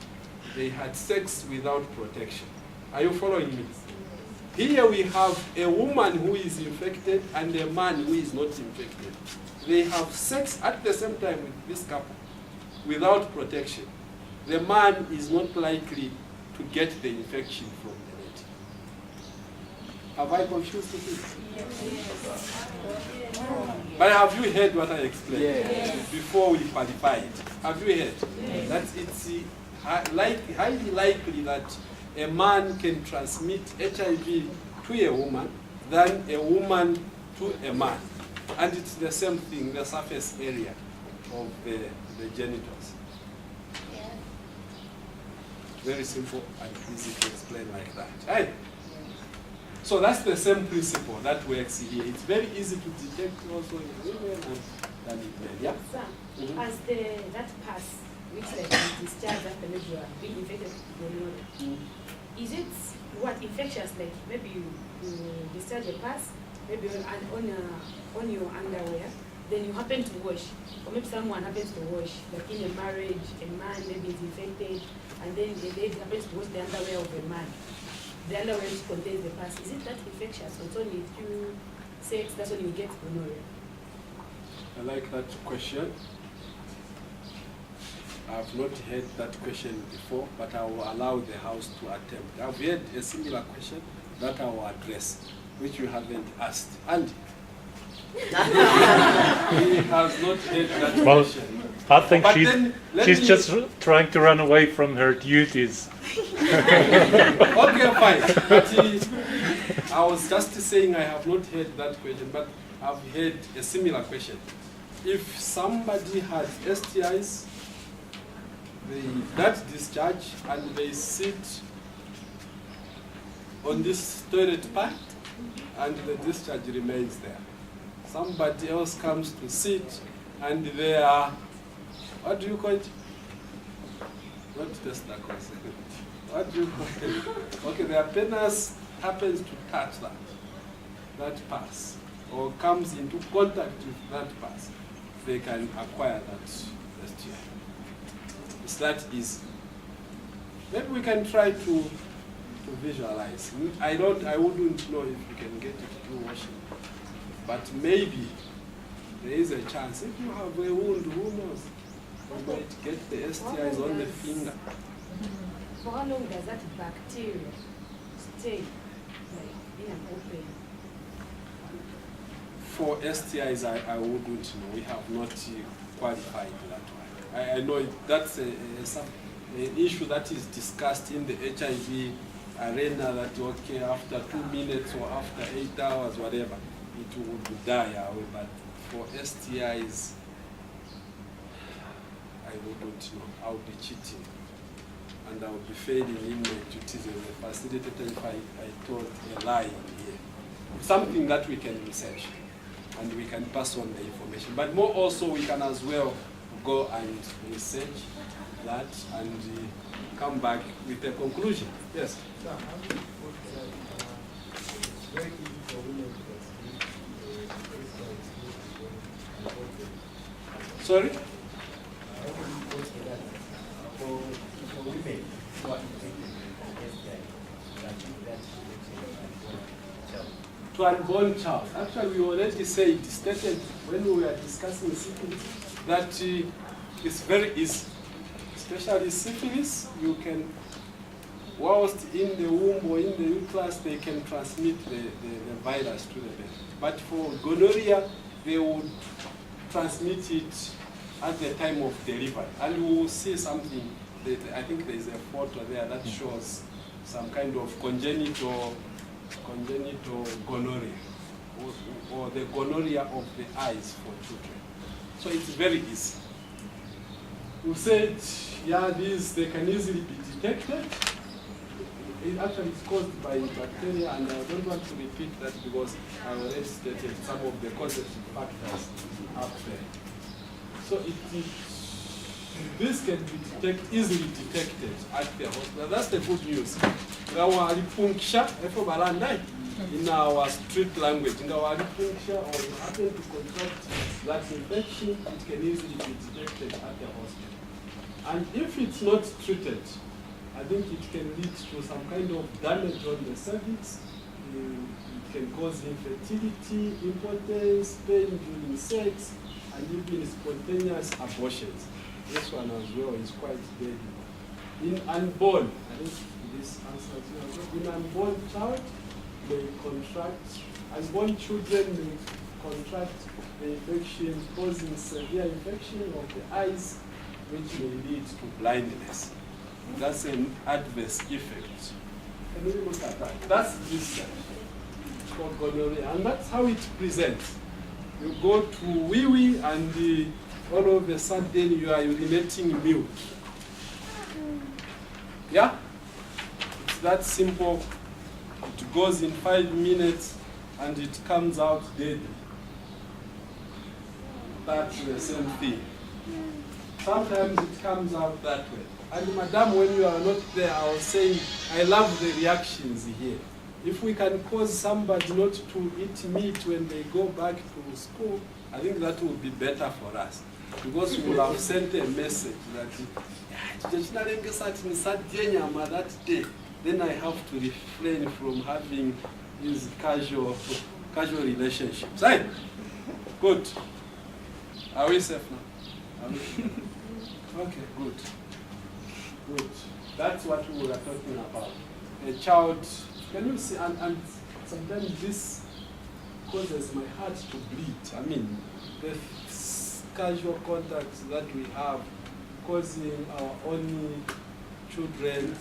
they had sex without protection. Are you following me? Here we have a woman who is infected and a man who is not infected. They have sex at the same time with this couple without protection. The man is not likely to get the infection from the lady. Have I confused this? Yes. But have you heard what I explained? Yes. Before we qualify it? Have you heard? Yes. That it's highly likely that a man can transmit HIV to a woman than a woman to a man. And it's the same thing, the surface area of the genitals. very simple and easy to explain like that. Right? So that's the same principle that works here. It's very easy to detect also in women than in men. Yeah? Sir, as that pass, which like you discharge after maybe you are being infected with gonorrhea, is it what infectious? Like maybe you discharge a pass, maybe on your underwear, then you happen to wash, or maybe someone happens to wash, like in a marriage, a man maybe is infected, and then the lady happens to wash the underwear of a man. The underwear which contains the pus, is it that infectious, or it's only through sex, that's when you get gonorrhea? I like that question. I've not heard that question before, but I will allow the House to attempt. I've heard a similar question that I will address, which you haven't asked. And he has not heard that question. I think But then, she's just trying to run away from her duties. Okay, fine. But I was just saying I have not heard that question, but I've heard a similar question. If somebody had STIs, that discharge, and they sit on this toilet part, and the discharge remains there. Somebody else comes to sit, and they are, what do you call it? Not testicles. What do you call it? Okay, their penis happens to touch that pass, or comes into contact with that pass, they can acquire that STI. It's that easy. Maybe we can try to visualize. I wouldn't know if we can get it through washing, but maybe there is a chance. If you have a wound, who knows? You might get the STIs on the finger. For how long does that bacteria stay like in an open? For STIs, I wouldn't know. We have not qualified that one. I know that's an issue that is discussed in the HIV arena, that okay, after 2 minutes or after 8 hours, whatever, it would die away. But for STIs, I wouldn't know. I would be cheating. And I would be failing in my duties as a facilitator if I told a lie here. Something that we can research and we can pass on the information. But more also, we can as well go and research that and come back with a conclusion. Yes? So, how do you put that it's very easy for women to Sorry? how do you put that for women who are infected with STI, To unborn child. Actually, we already stated when we were discussing syphilis that it's very easy. Especially syphilis, you can, whilst in the womb or in the uterus, they can transmit the virus to the baby. But for gonorrhea, they would transmit it at the time of delivery. And we will see something, I think there is a photo there that shows some kind of congenital gonorrhea, or the gonorrhea of the eyes for children. So it's very easy. We said, yeah, they can easily be detected. It actually is caused by bacteria, and I don't want to repeat that because I already stated some of the causative factors up there. So this can be easily detected at the hospital. That's the good news. In our street language, in our puncture, or you happen to contract that infection, it can easily be detected at the hospital. And if it's not treated, I think it can lead to some kind of damage on the cervix. It can cause infertility, impotence, pain during sex, and even spontaneous abortions. This one as well is quite deadly. In unborn, I think this answers you as well. In unborn child, they contract, unborn children may contract the infection, causing severe infection of the eyes, which may lead to blindness. That's an adverse effect. Can we look at that? That's this for gonorrhea, and that's how it presents. You go to wee-wee, and all of a sudden you are urinating milk. Yeah? It's that simple. It goes in 5 minutes and it comes out deadly. That's the same thing. Sometimes it comes out that way. And madam, when you are not there, I was saying, I love the reactions here. If we can cause somebody not to eat meat when they go back to school, I think that will be better for us. Because we will have sent a message that, that day, then I have to refrain from having these casual relationships. Right? Good. Are we safe now? Are we? Okay, good. Good. That's what we were talking about. A child, can you see, and sometimes this causes my heart to bleed. I mean, the casual contacts that we have causing our own children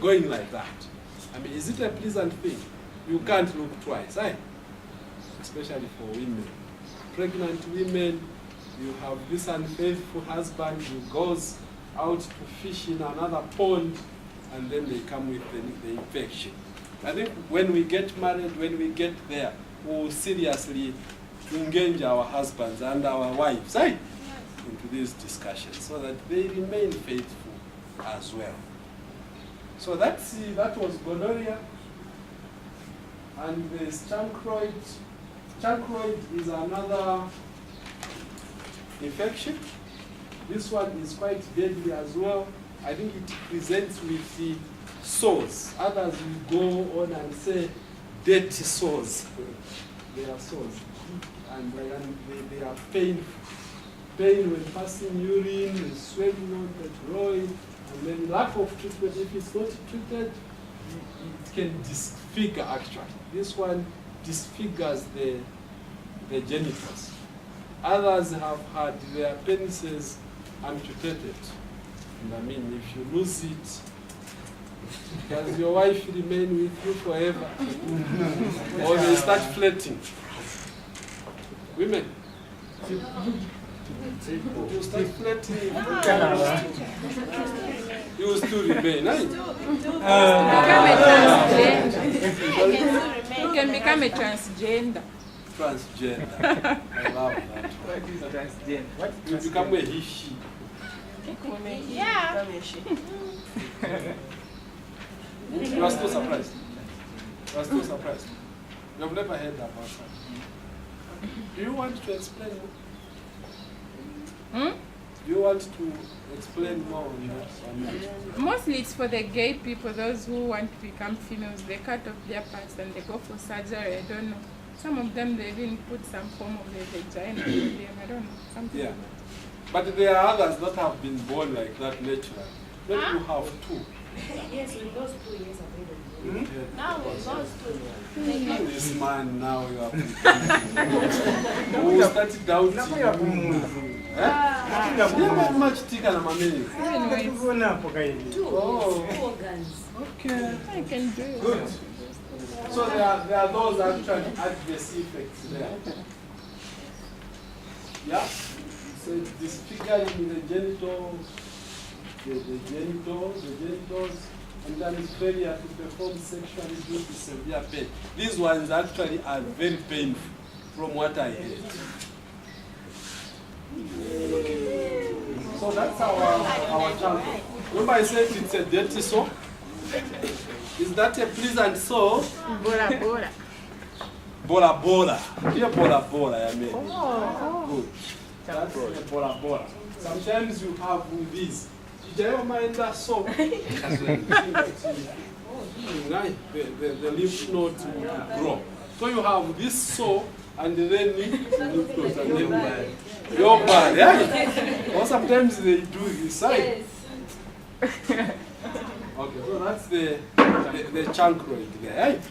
going like that. I mean, is it a pleasant thing? You can't look twice, eh? Especially for women. Pregnant women, you have this unfaithful husband who goes out to fish in another pond, and then they come with the infection. I think when we get married, when we get there, we'll seriously engage our husbands and our wives into these discussions so that they remain faithful as well. So that was gonorrhea, and there's chancroid. Chancroid is another infection. This one is quite deadly as well. I think it presents with the sores. Others will go on and say dirty sores. They are sores. And they are painful. Pain when passing urine, the swelling on the groin, and then lack of treatment. If it's not treated, it can disfigure actually. This one disfigures the genitals. Others have had their penises amputated. And I mean, if you lose it, does your wife remain with you forever? Or they start flirting? Women, you start flirting, you will still remain. You can become a transgender. Transgender. I love that. What is transgender? What is You become a he, she. Yeah. You are still surprised. You are still surprised. You have never heard about that. Do you want to explain more? Do you want to explain more on that? Mostly it's for the gay people, those who want to become females. They cut off their parts and they go for surgery. I don't know. Some of them, they even put some form of the vagina for them. I don't know. Something like that. But there are others that have been born like that naturally. Maybe you have two. Yes, we lost 2 years ago. Now we lost to This man now you are who started doubting you. Yeah, much thicker than my menu. Oh, Organs. okay. I can do it. Good. So there are those actually adverse effects there. Yeah? So disfiguring the genitals, and then failure to perform sexually due to severe pain. These ones actually are very painful from what I heard. So that's our channel. Remember I said it's a dirty sore? Is that a pleasant sore? Bora, bora. Bora bora. Dear bora bora, I mean. Good. That's a bora bora. Sometimes you have with these. The lymph node will grow. So you have this sore and then lymph nodes and then your body. Yeah? Or sometimes they do this side. Okay, so that's the chancroid there. Right?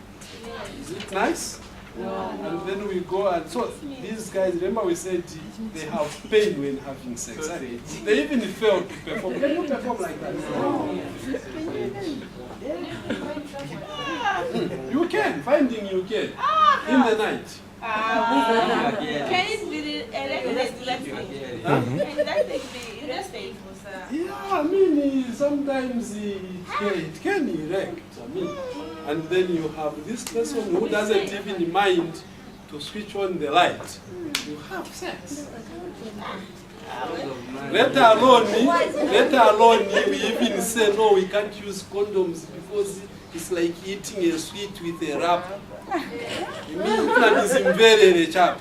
Is it nice? And then we go and so these guys, remember we said they have pain when having sex. Right? They even fail to perform. Can you perform like that? You can, finding you can. In the night. can it be elected? Mhm. And that takes the investing was Yeah, I mean, sometimes it can erect. I mean, and then you have this person who doesn't even mind to switch on the light. You have sex. Let alone you even say no, we can't use condoms because it's like eating a sweet with a wrapper. You mean plan is very chap,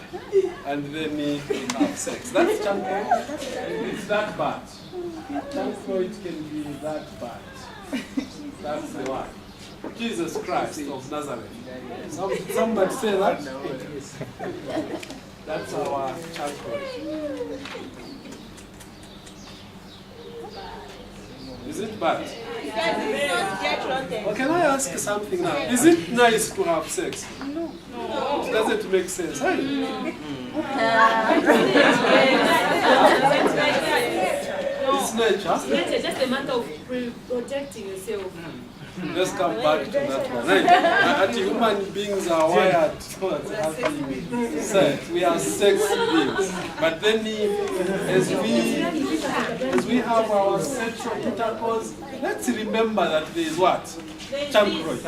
and then we have sex. That's champioid. It's that bad. Champioid can be that bad. That's the one. Jesus Christ of Nazareth. Somebody say that? That's our champioid. Is it bad? Well, can I ask something now? Is it nice to have sex? No. It doesn't make sense. Hey? It's nature. It's just a matter of protecting yourself. Let's come back to that one. Right? Human beings are wired towards having sex. We are sex beings. But then as we have our sexual intercourse, let's remember that there is what? Champioid.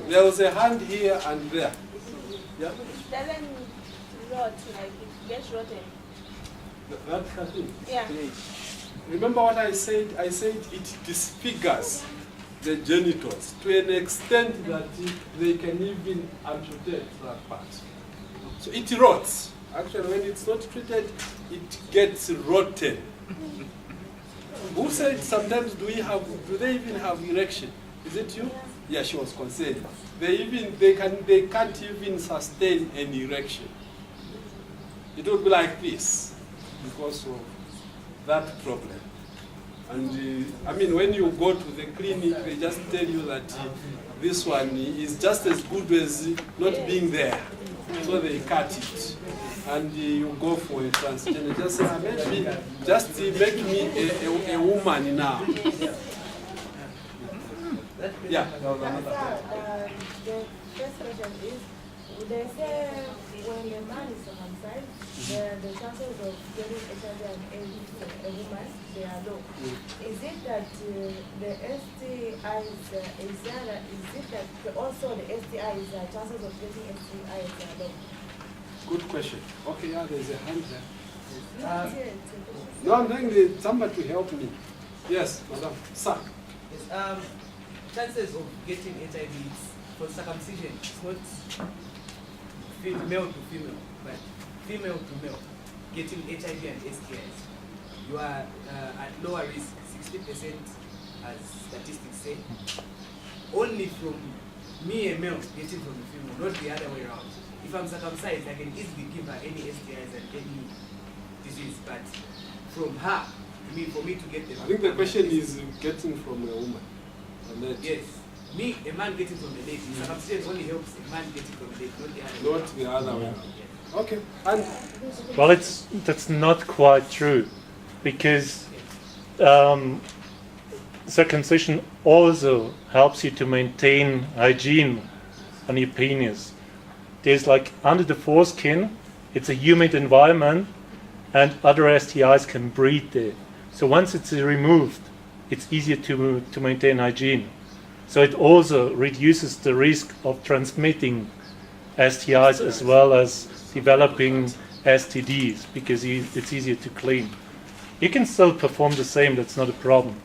There was a hand here and there. Yeah? It doesn't rot, like it gets rotten. That kind of thing. Yeah. Remember what I said? I said it disfigures the genitals to an extent that they can even amputate that part. So it rots. Actually, when it's not treated, it gets rotten. Who said sometimes do they even have erection? Is it you? Yeah, she was concerned. They can't even sustain an erection. It would be like this because of that problem. And I mean, when you go to the clinic, they just tell you that this one is just as good as not being there. So they cut it. And you go for a transgender. Just say, make me a woman now. Yeah. The first question is, would they say when a man is circumcised, the chances of getting HIV and AIDS from a woman, they are low? Is it that the STIs, is it that also the STIs, chances of getting STIs are low? Good question. Okay, yeah, there's a hand there. Not yet. No, I'm trying somebody to help me. Yes, madam. Sir. Yes, chances of getting HIV for circumcision is not male to female, but female to male getting HIV and STIs. You are at lower risk, 60% as statistics say. Only from me, a male, getting from a female, not the other way around. If I'm circumcised, I can easily give her any STIs and any disease, but from her, for me to get them. I think the question is getting from a woman. Yes. Me, a man getting from a lady. Circumcision only helps a man getting from a lady, not the other way around. Not the other way around. Okay. And Well, that's not quite true, because circumcision also helps you to maintain hygiene on your penis. There's like under the foreskin, it's a humid environment, and other STIs can breed there. So once it's removed, it's easier to maintain hygiene. So it also reduces the risk of transmitting STIs as well as developing STDs, because it's easier to clean. You can still perform the same, that's not a problem.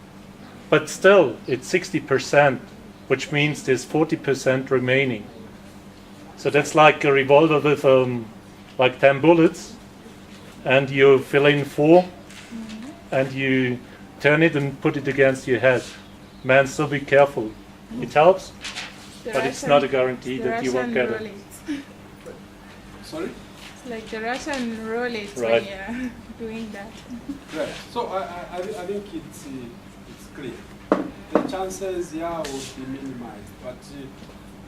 But still, it's 60%, which means there's 40% remaining. So that's like a revolver with like 10 bullets, and you fill in 4, and you turn it and put it against your head. Man, so be careful. It helps, but it's not a guarantee that you won't get it. sorry? It's like the Russian roulette Right. when you're doing that. Right. So I think it's clear. The chances, would be minimized, but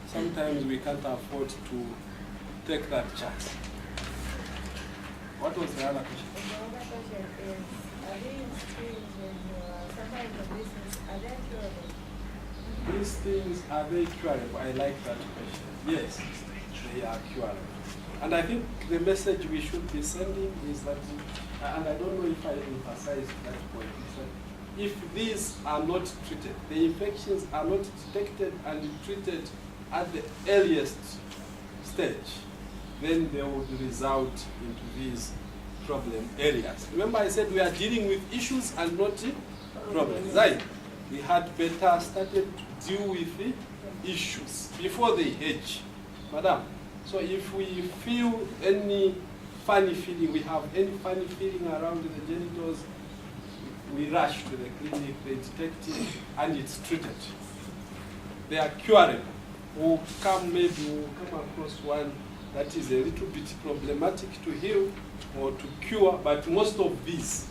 sometimes we can't afford to take that chance. What was the other question? The other question is, are these things when you are suffering from business, are they curable? These things, are they curable? I like that question. Yes, they are curable. And I think the message we should be sending is that, and I don't know if I emphasize that point, is that if these are not treated, the infections are not detected and treated at the earliest stage, then they would result into these problem areas. Remember I said we are dealing with issues and not problems, right? We had better started to deal with the issues before they age. Madam, so if we feel any funny feeling, we have any funny feeling around the genitals, we rush to the clinic, they detect it, and it's treated. They are curable. We'll come across one that is a little bit problematic to heal or to cure, but most of these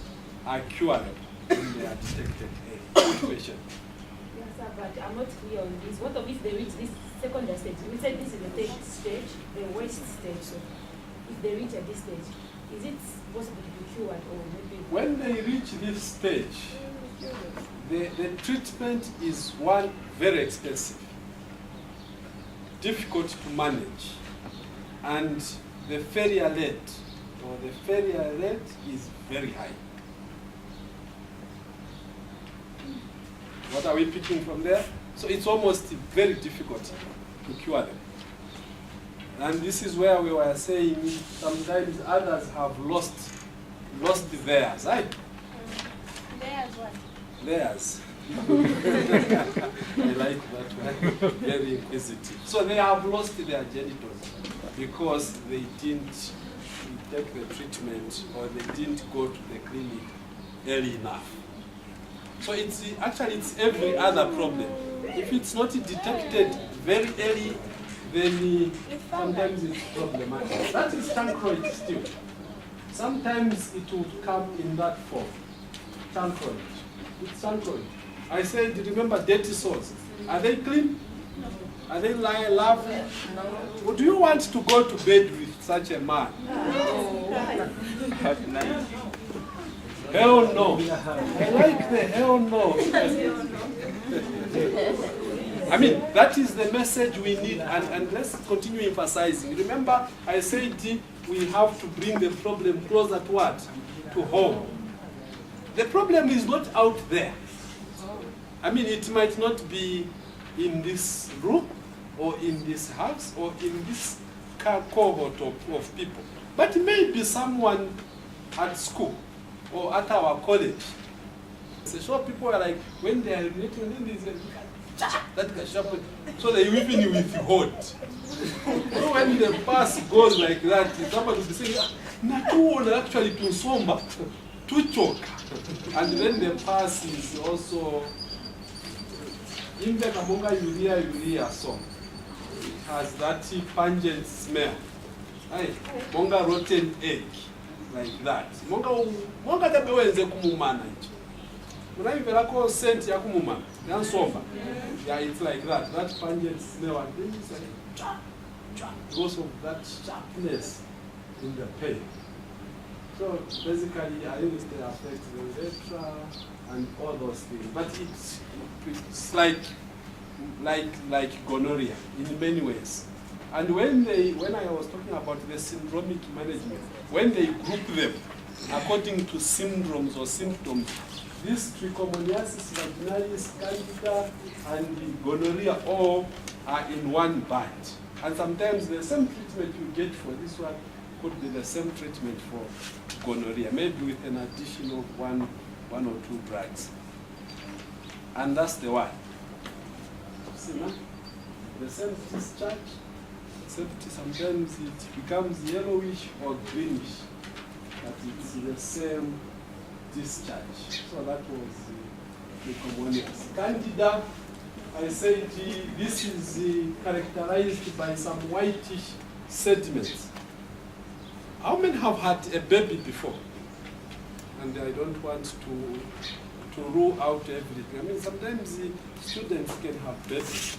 are curable when they are detected. Good question. Yes, sir, but I'm not clear on this. What if they reach this secondary stage? We said this is the third stage, the worst stage. So if they reach at this stage, is it possible to be cured or maybe? When they reach this stage, the treatment is one, very expensive, difficult to manage, and the failure rate is very high. What are we picking from there? So it's almost very difficult to cure them. And this is where we were saying sometimes others have lost theirs, right? There's what? Theirs. I like that one. Very inquisitive. So they have lost their genitals because they didn't take the treatment or they didn't go to the clinic early enough. So it's every other problem. If it's not detected very early, then sometimes it's problematic. That is chancroid still. Sometimes it will come in that form. Chancroid. It's chancroid. I said, remember dirty sores. Are they clean? Are they lovely? No. Do you want to go to bed with such a man? At night. Hell no. I like the hell no. I mean, that is the message we need, and let's continue emphasizing. Remember, I said we have to bring the problem closer to what? To home. The problem is not out there. I mean, it might not be in this room, or in this house, or in this cohort of people. But maybe someone at school, or at our college. So people are like, when they are relating, that can sharpen. So they weeping with hood. So when the pass goes like that, somebody will be saying, Natuona actually to somba, to choke. And then the pass is also in the Kamunga urea song. It has that pungent smell. Monga rotten egg. Like that. Monga tabewenze kumumana ichi. Munaimverako scent ya kumumana. Yansomba. Yeah, it's like that. That pungent smell, and then it's like because of that sharpness in the pain. So basically, I think they affect the urethra and all those things. But it's like gonorrhea in many ways. And when I was talking about the syndromic management, when they group them according to syndromes or symptoms, this trichomoniasis vaginalis, candida, and gonorrhea all are in one bite. And sometimes the same treatment you get for this one could be the same treatment for gonorrhea, maybe with an addition of one or two drugs. And that's the one. See, no? The same discharge. Except sometimes it becomes yellowish or greenish, but it's the same discharge. So that was the commonius. Candida, I said this is characterized by some whitish sediments. How many have had a baby before? And I don't want to rule out everything. I mean, sometimes students can have babies.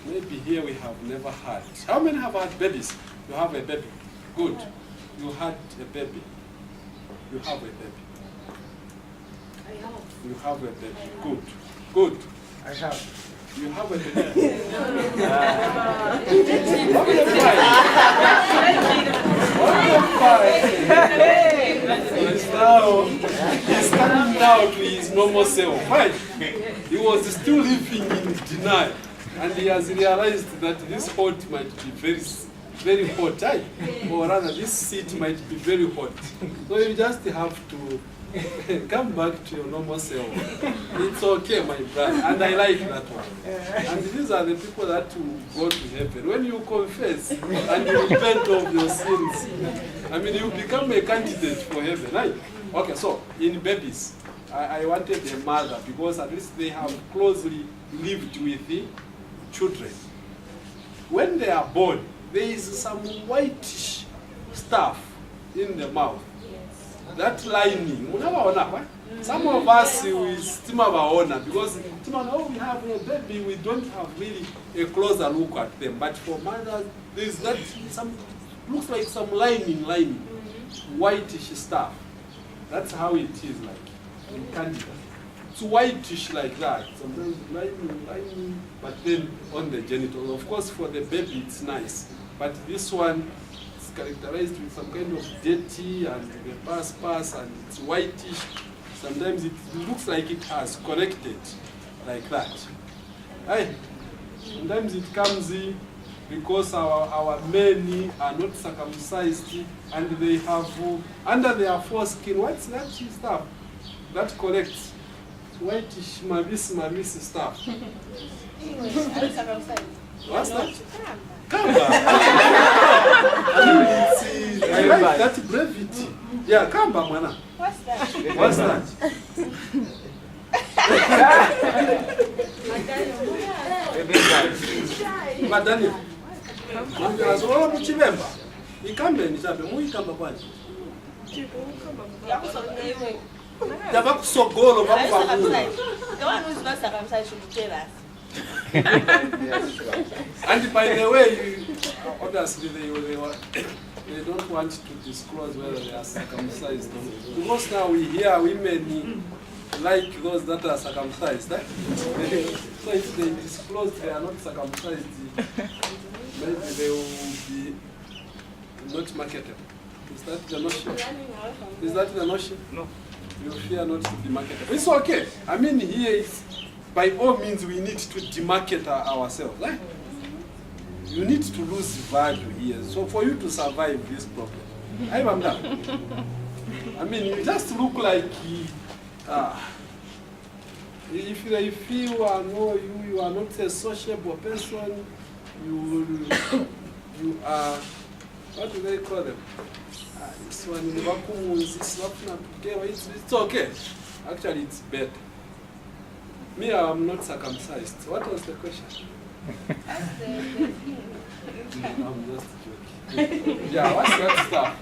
Maybe here we have never had. How many have had babies? You have a baby. Good. You had a baby. You have a baby. I have. You have a baby. Good. Good. I have. You have a He's coming now to his normal self. Why? He was still living in denial, and he has realized that this hot might be very hot, or rather this seat might be very hot. So you just have to come back to your normal self. It's okay, my brother, and I like that one. And these are the people that will go to heaven. When you confess and you repent of your sins, I mean, you become a candidate for heaven, right? Okay, so in babies, I wanted a mother because at least they have closely lived with the children. When they are born, there is some whitish stuff in the mouth. That lining, some of us we still have because we have a baby, we don't have really a closer look at them. But for mothers, there is that some looks like some lining, whitish stuff. That's how it is like in Candida. It's whitish like that. Sometimes lining, but then on the genitals. Of course, for the baby, it's nice. But this one is characterized with some kind of dirty and the pass, and it's whitish. Sometimes it looks like it has connected like that. Sometimes it comes in because our men are not circumcised and they have under their foreskin. What's that stuff that collects whitish mavis stuff? What's that? Kamba. I like that brevity. Yeah, kamba, mana. What's that? What's that? Madani. Azola muchibemba. Ikambe nichabe muikamba kwanje. Yaba kusogolo bakufakulu. The one who's not circumcised should tell us. And by the way, obviously they don't want to disclose whether they are circumcised. Because now we hear women like those that are circumcised. Eh? So if they disclose they are not circumcised, maybe they will be not marketable. Is that the notion? Is that the notion? No. You fear not to be marketable. It's okay. I mean, here is, by all means, we need to demarket ourselves. Right? You need to lose value here. So for you to survive this problem, I mean, you just look like if you are you are not a sociable person, you are, what do they call them? This one in the vacuum is it's okay. Actually, it's better. Me, I'm not circumcised. What was the question? I'm just joking. Yeah, what's that stuff?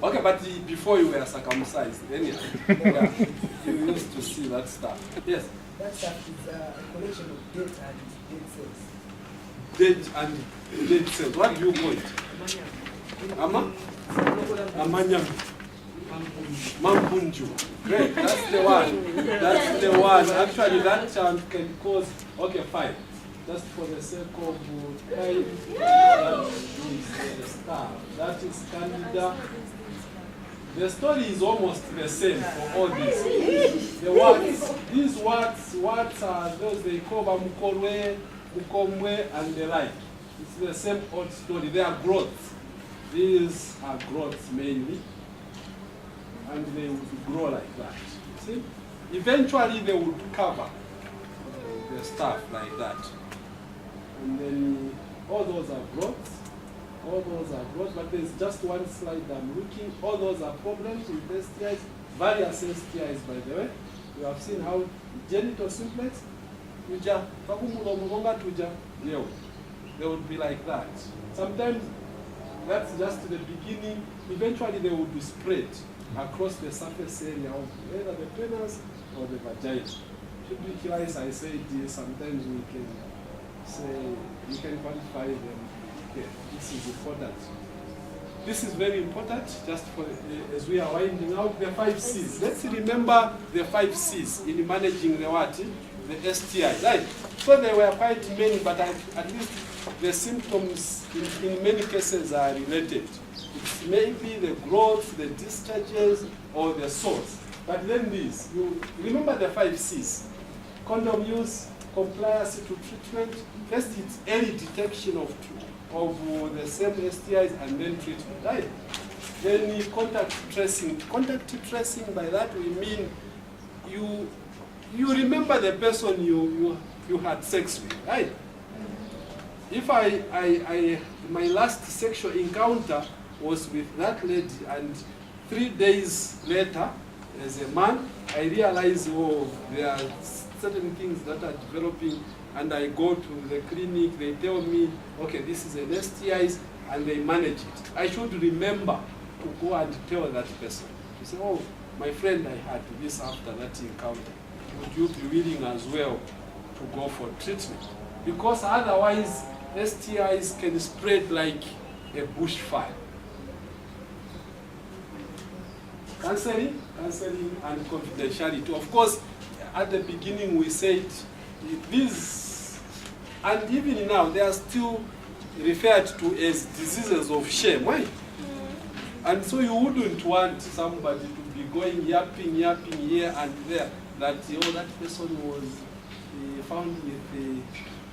Okay, but before you were circumcised, then yeah, you used to see that stuff. Yes? That stuff is a collection of dead and dead cells. Dead and dead cells. What do you call it? Amanyam. Mampunju. Great, that's the one. That's the one. Actually, that chant can cause. Okay, fine. Just for the sake of time, that is the star. That is Candida. The story is almost the same for all these. The words, these words are those they call Mukorwe, Mukomwe, and the like. It's the same old story. They are growths. These are growths mainly. And they would grow like that. See? Eventually they would cover the stuff like that. And then all those are growths. All those are growths, but there's just one slide I'm looking. All those are problems with STIs, various STIs by the way. You have seen how genital simplex, they would be like that. Sometimes that's just the beginning. Eventually they will be spread across the surface area of either the penis or the vagina. Should be curious, I said sometimes we can say, you can quantify them. Okay, this is important. This is very important, just for as we are winding out the 5 C's. Let's remember the 5 C's in managing the what? the STIs, right? So there were quite many, but at least the symptoms in many cases are related. It's maybe the growth, the discharges, or the sores. But then this, you remember the 5 C's. Condom use, compliance to treatment. First, it's early detection of the same STIs and then treatment, right? Then contact tracing. Contact tracing, by that we mean you remember the person you had sex with, right? If my last sexual encounter was with that lady, and 3 days later, as a man, I realize, oh, there are certain things that are developing, and I go to the clinic, they tell me, okay, this is an STIs, and they manage it. I should remember to go and tell that person. To say, oh, my friend, I had this after that encounter. Would you be willing as well to go for treatment? Because otherwise, STIs can spread like a bushfire. Counseling and confidentiality. Of course, at the beginning we said these, and even now they are still referred to as diseases of shame, right? And so you wouldn't want somebody to be going yapping here and there that, oh, that person was found with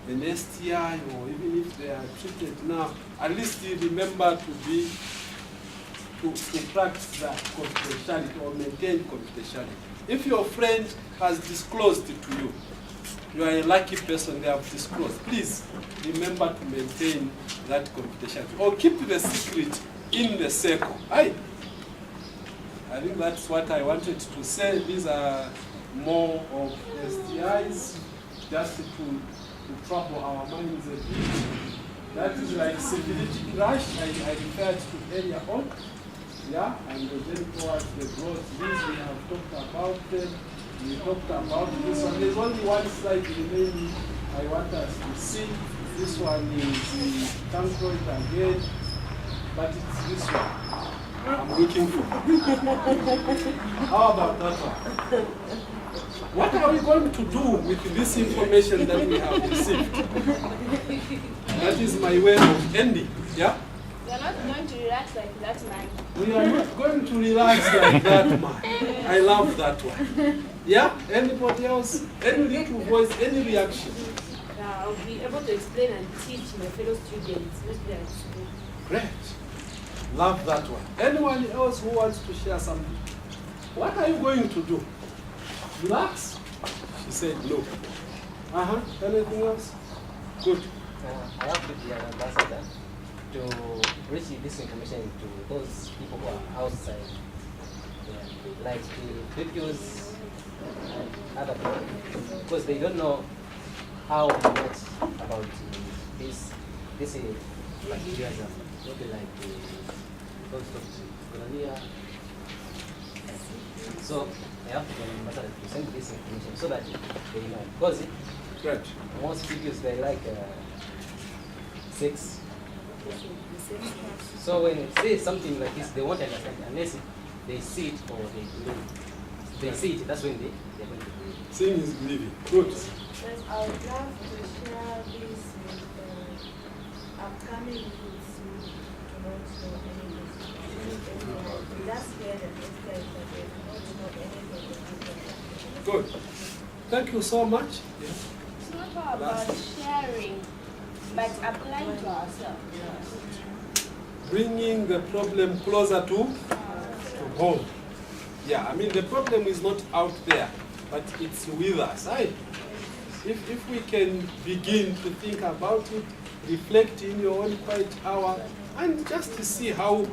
an STI, or even if they are treated now, at least you remember to practice that confidentiality or maintain confidentiality. If your friend has disclosed it to you, you are a lucky person, they have disclosed. Please remember to maintain that confidentiality or keep the secret in the circle. I think that's what I wanted to say. These are more of STIs, just to trouble our minds a bit. That is like syphilitic rash, I referred to earlier on. Yeah, and then towards the growth, these we have talked about them. We talked about this one. There's only one slide remaining I want us to see. This one is the typhoid again, but it's this one I'm looking for. How about that one? What are we going to do with this information that we have received? That is my way of ending. Yeah? We are not going to relax like that man. We are not going to relax like that man. I love that one. Yeah? Anybody else? Any little voice, any reaction? I'll be able to explain and teach my fellow students, especially at school. Great. Love that one. Anyone else who wants to share something? What are you going to do? Relax? She said no. Anything else? Good. I have to be an ambassador to reach this information to those people who are outside, like the videos and other people, because they don't know how much about this bacteria, maybe like the gonorrhea. So I have to be an ambassador to send this information so that they know, because most videos they like sex. So when it says something like this, they won't understand unless they see it or they see it. That's when they're going to believe. Seeing is believing. Good. Yes, I would love to share this with upcoming youths who do not know anything. Just hear the message that they do not know anything. Good. Thank you so much. Yeah. It's not about sharing, but applying to ourselves. Bringing the problem closer to home. Yeah, I mean the problem is not out there, but it's with us. Right? If we can begin to think about it, reflect in your own quiet hour, and just to see how,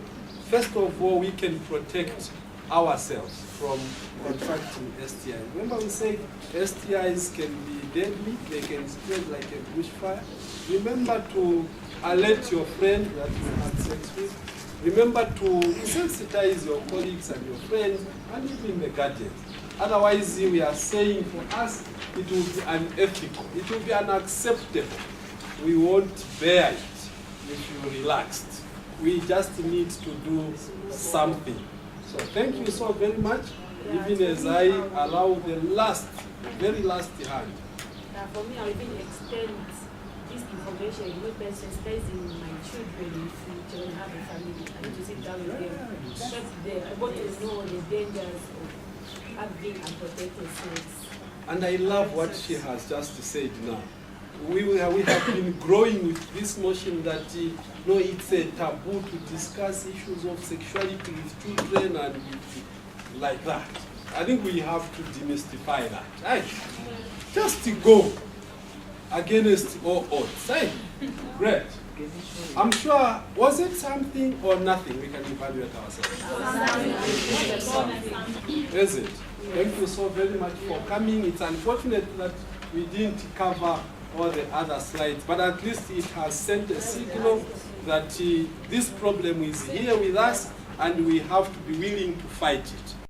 first of all, we can protect ourselves from contracting STIs. Remember we said STIs can be deadly, they can spread like a bushfire. Remember to alert your friend that you had sex with. Remember to sensitize your colleagues and your friends and even the guardians. Otherwise, we are saying for us, it will be unethical, it will be unacceptable. We won't bear it if you're relaxed. We just need to do something. So thank you so very much, even as I allow the very last hand. For me, I will even extend this information, by sensitizing my children in future when I have a family. I need to sit down with them, so that they're able to know the dangers of having unprotected sex. And I love what she has just said now. We have been growing with this notion that no, it's a taboo to discuss issues of sexuality with children and like that. I think we have to demystify that. Right? Just to go against all odds. Right? Great. I'm sure, was it something or nothing? We can evaluate ourselves. Is it? Thank you so very much for coming. It's unfortunate that we didn't cover all the other slides, but at least it has sent a signal that this problem is here with us and we have to be willing to fight it.